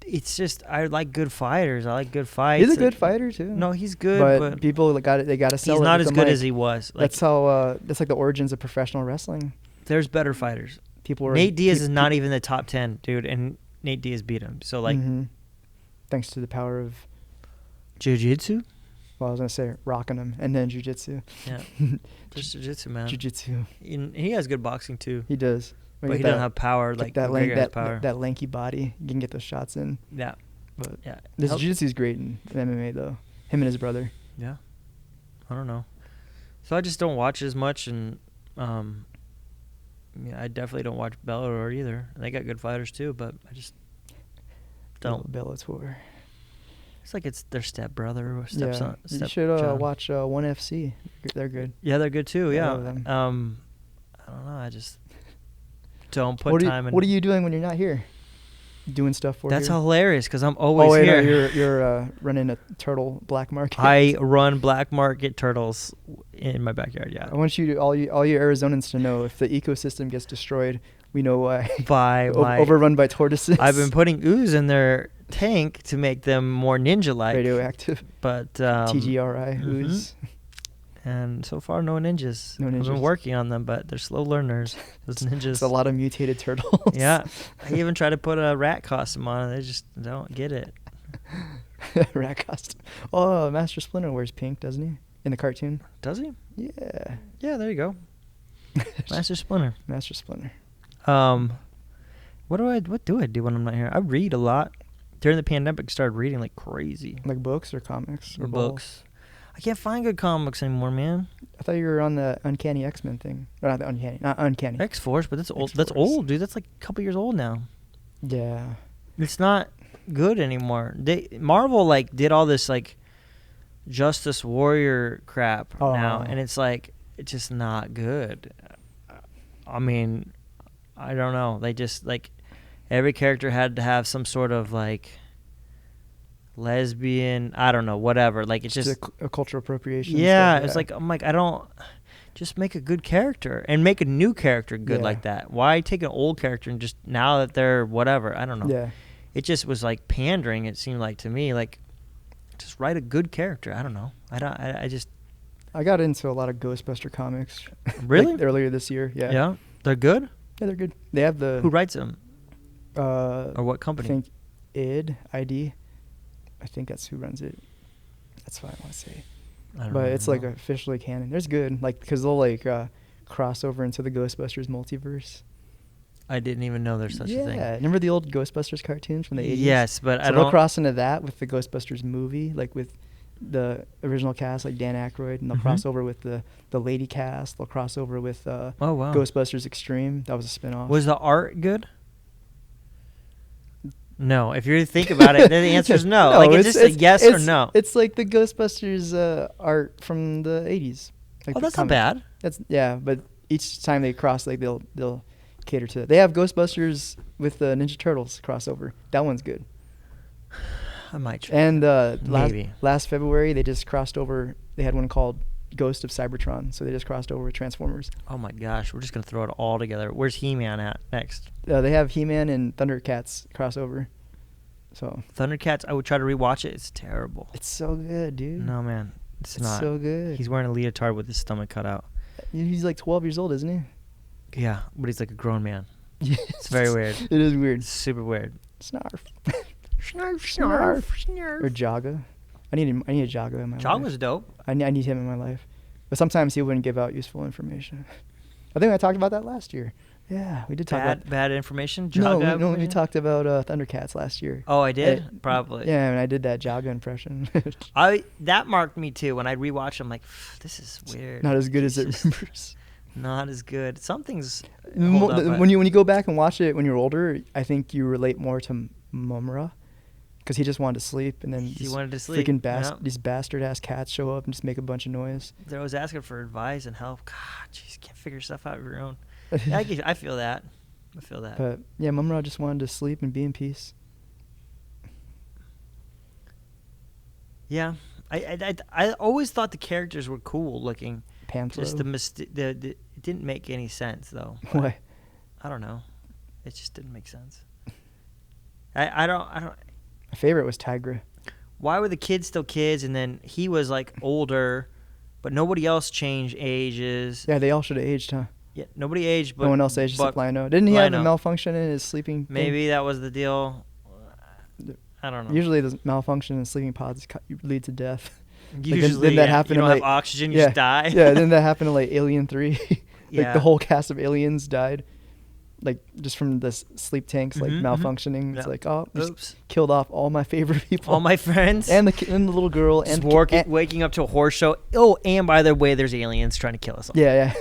it's just I like good fighters. I like good fights.
He's a good fighter too.
No, he's good,
but
but
people they got to sell
he's
it.
not
with
as
the
good
mic.
as he was. Like,
That's how. That's like the origins of professional wrestling.
there's better fighters.
People were
Nate Diaz is not even the top 10, dude, and Nate Diaz beat him. So like,
thanks to the power of.
jiu-jitsu.
Well, I was gonna say rocking him and then jujitsu.
Yeah, just jiu-jitsu, man.
Jujitsu.
And he has good boxing too,
He does.
but he doesn't have power like
that
McGregor has power.
that lanky body. You can get those shots in.
Yeah,
But
yeah.
this
Help-
jiu-jitsu is great in MMA though. Him and his brother.
Yeah, I don't know. So I just don't watch as much, and yeah, I definitely don't watch Bellator either. They got good fighters too, but I just don't.
Bellator.
It's like it's their stepbrother or
Yeah,
stepson.
you should watch ONE FC. They're good.
Yeah, they're good too.
I
Yeah.
love them.
I don't know. I just don't put
What
time in.
are you doing when you're not here? Doing stuff for
That's
here?
hilarious because I'm always
Oh wait,
here.
no, you're running a turtle black market.
I run black market turtles in my backyard. Yeah.
I want you to all you Arizonans to know if the ecosystem gets destroyed, we know why.
By my
Overrun by tortoises.
I've been putting ooze in their tank to make them more ninja-like.
radioactive.
But
TGRI
mhm.
ooze.
And so far, no ninjas.
No
I've
ninjas.
been working on them, but they're slow learners. Those ninjas.
It's a lot of mutated turtles.
Yeah. I even tried to put a rat costume on, and they just don't get it.
Rat costume. Oh, Master Splinter wears pink, doesn't he? In the cartoon.
Does he?
Yeah.
Yeah, there you go. Master Splinter.
Master Splinter.
What do I do when I'm not here? I read a lot. During the pandemic, started reading like crazy.
Like books or comics or
Books. I can't find good comics anymore, man.
I thought you were on the Uncanny X-Men thing. Or not the Uncanny. Not Uncanny.
X-Force, but that's old.
X-Force.
That's old, dude. That's like a couple years old now.
Yeah.
It's not good anymore. Marvel like did all this like Justice Warrior crap now, and it's like it's just not good. I mean, I don't know. They just like every character had to have some sort of like lesbian, I don't know, whatever. Like it's just
a cultural appropriation.
Yeah,
stuff,
it's like I'm like I don't just make a good character and make a new character good like that. Why take an old character and just now that they're whatever? I don't know.
Yeah.
It just was like pandering. It seemed like to me, like just write a good character. I don't know. I
got into a lot of Ghostbuster comics.
Really?
Like earlier this year. Yeah.
Yeah. They're good.
Yeah, they're good. They have the
Who writes them?
Or
what company?
I think ID. I think that's who runs it. That's what I want to say. But it's like officially canon. There's good, like because they'll like cross over into the Ghostbusters multiverse.
I didn't even know there's such a thing.
Yeah, remember the old Ghostbusters cartoons from the 80s?
Yes, but
so they'll cross into that with the Ghostbusters movie, like with the original cast, like Dan Aykroyd, and they'll cross over with the lady cast. They'll cross over with Ghostbusters Extreme. That was a spinoff.
Was the art good? No. If you think about it, then the answer is no. Like it's just a yes or no.
It's like the Ghostbusters art from the 80s. Like
that's not bad.
But each time they cross, like they'll cater to it. They have Ghostbusters with the Ninja Turtles crossover. That one's good.
I might try.
And
maybe
last February they just crossed over. They had one called Ghost of Cybertron, so they just crossed over with Transformers.
Oh my gosh, we're just gonna throw it all together. Where's He-Man at next?
They have He-Man and Thundercats crossover. So
Thundercats, I would try to rewatch it. It's terrible.
It's so good, dude.
No man, it's not
so good.
He's wearing a leotard with his stomach cut out.
He's like 12 years old, isn't he?
Yeah, but he's like a grown man.
Yes.
It's very weird.
It is weird.
It's super weird.
Snarf.
Snarf, snarf, snarf.
Or Jaga. I need a Jaga in my life.
Jaga's dope.
I need him in my life. But sometimes he wouldn't give out useful information. I think I talked about that last year. Yeah, we did talk about
bad information. Jaga.
No, we talked about Thundercats last year.
Oh, I did. Probably.
Yeah, and I did that Jaga impression.
That marked me too. When I rewatched, I'm like, this is weird.
Not as good as it remembers.
Not as good. Something's
when you go back and watch it when you're older, I think you relate more to Mumra, because he just wanted to sleep, and then
he wanted to sleep.
Freaking these bastard ass cats show up and just make a bunch of noise.
They're always asking for advice and help. God, jeez, can't figure stuff out of your own. Yeah, I feel that.
But yeah, Mumra just wanted to sleep and be in peace.
Yeah, I always thought the characters were cool looking.
Panthro.
Just it didn't make any sense though.
Why?
I don't know. It just didn't make sense. I don't.
My favorite was Tigra.
Why were the kids still kids, and then he was like older, but nobody else changed ages?
Yeah, they all should have aged, huh?
Yeah, nobody aged, but
no one else aged except Lino. Didn't he have a malfunction in his sleeping?
Maybe that was the deal. I don't know.
Usually, the malfunction in sleeping pods lead to death.
Usually,
didn't that happen?
You don't
in,
have oxygen, you just die.
Yeah, didn't that happen in like Alien 3?
Yeah.
The whole cast of aliens died, like just from the sleep tanks malfunctioning. It's like, oh, oops, killed off all my favorite people,
all my friends,
and the little girl,
just waking up to a horse show. Oh, and by the way, there's aliens trying to kill us all.
Yeah.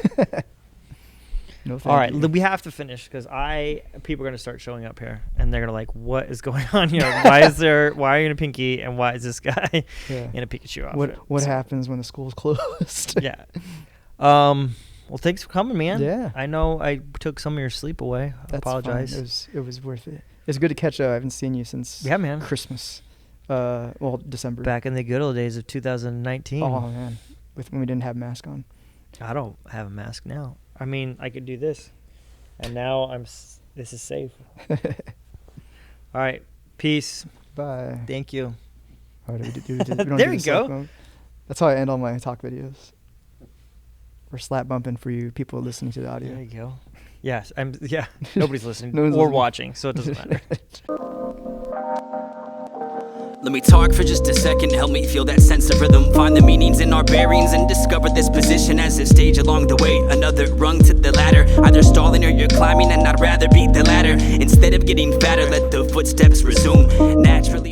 No,
all right, we have to finish because people are going to start showing up here, and they're going to like, what is going on here? Why are you in a pinky, and why is this guy in a Pikachu outfit?
What happens when the school's closed?
Yeah. Well, thanks for coming, man.
Yeah.
I know I took some of your sleep away. I apologize.
It was worth it. It's good to catch up. I haven't seen you since Christmas. December.
Back in the good old days of 2019.
Oh man, when we didn't have masks on.
I don't have a mask now. I mean, I could do this, and now this is safe. All right, peace.
Bye.
Thank you.
All right, we don't
there you go.
That's how I end all my talk videos. We're slap bumping for you people listening to the audio.
There you go. Yes, nobody's listening
No one's
or
listening.
watching, so it doesn't matter.
Let me talk for just a second, help me feel that sense of rhythm. Find the meanings in our bearings and discover this position as a stage along the way. Another rung to the ladder, either stalling or you're climbing, and I'd rather beat the ladder. Instead of getting fatter, let the footsteps resume naturally.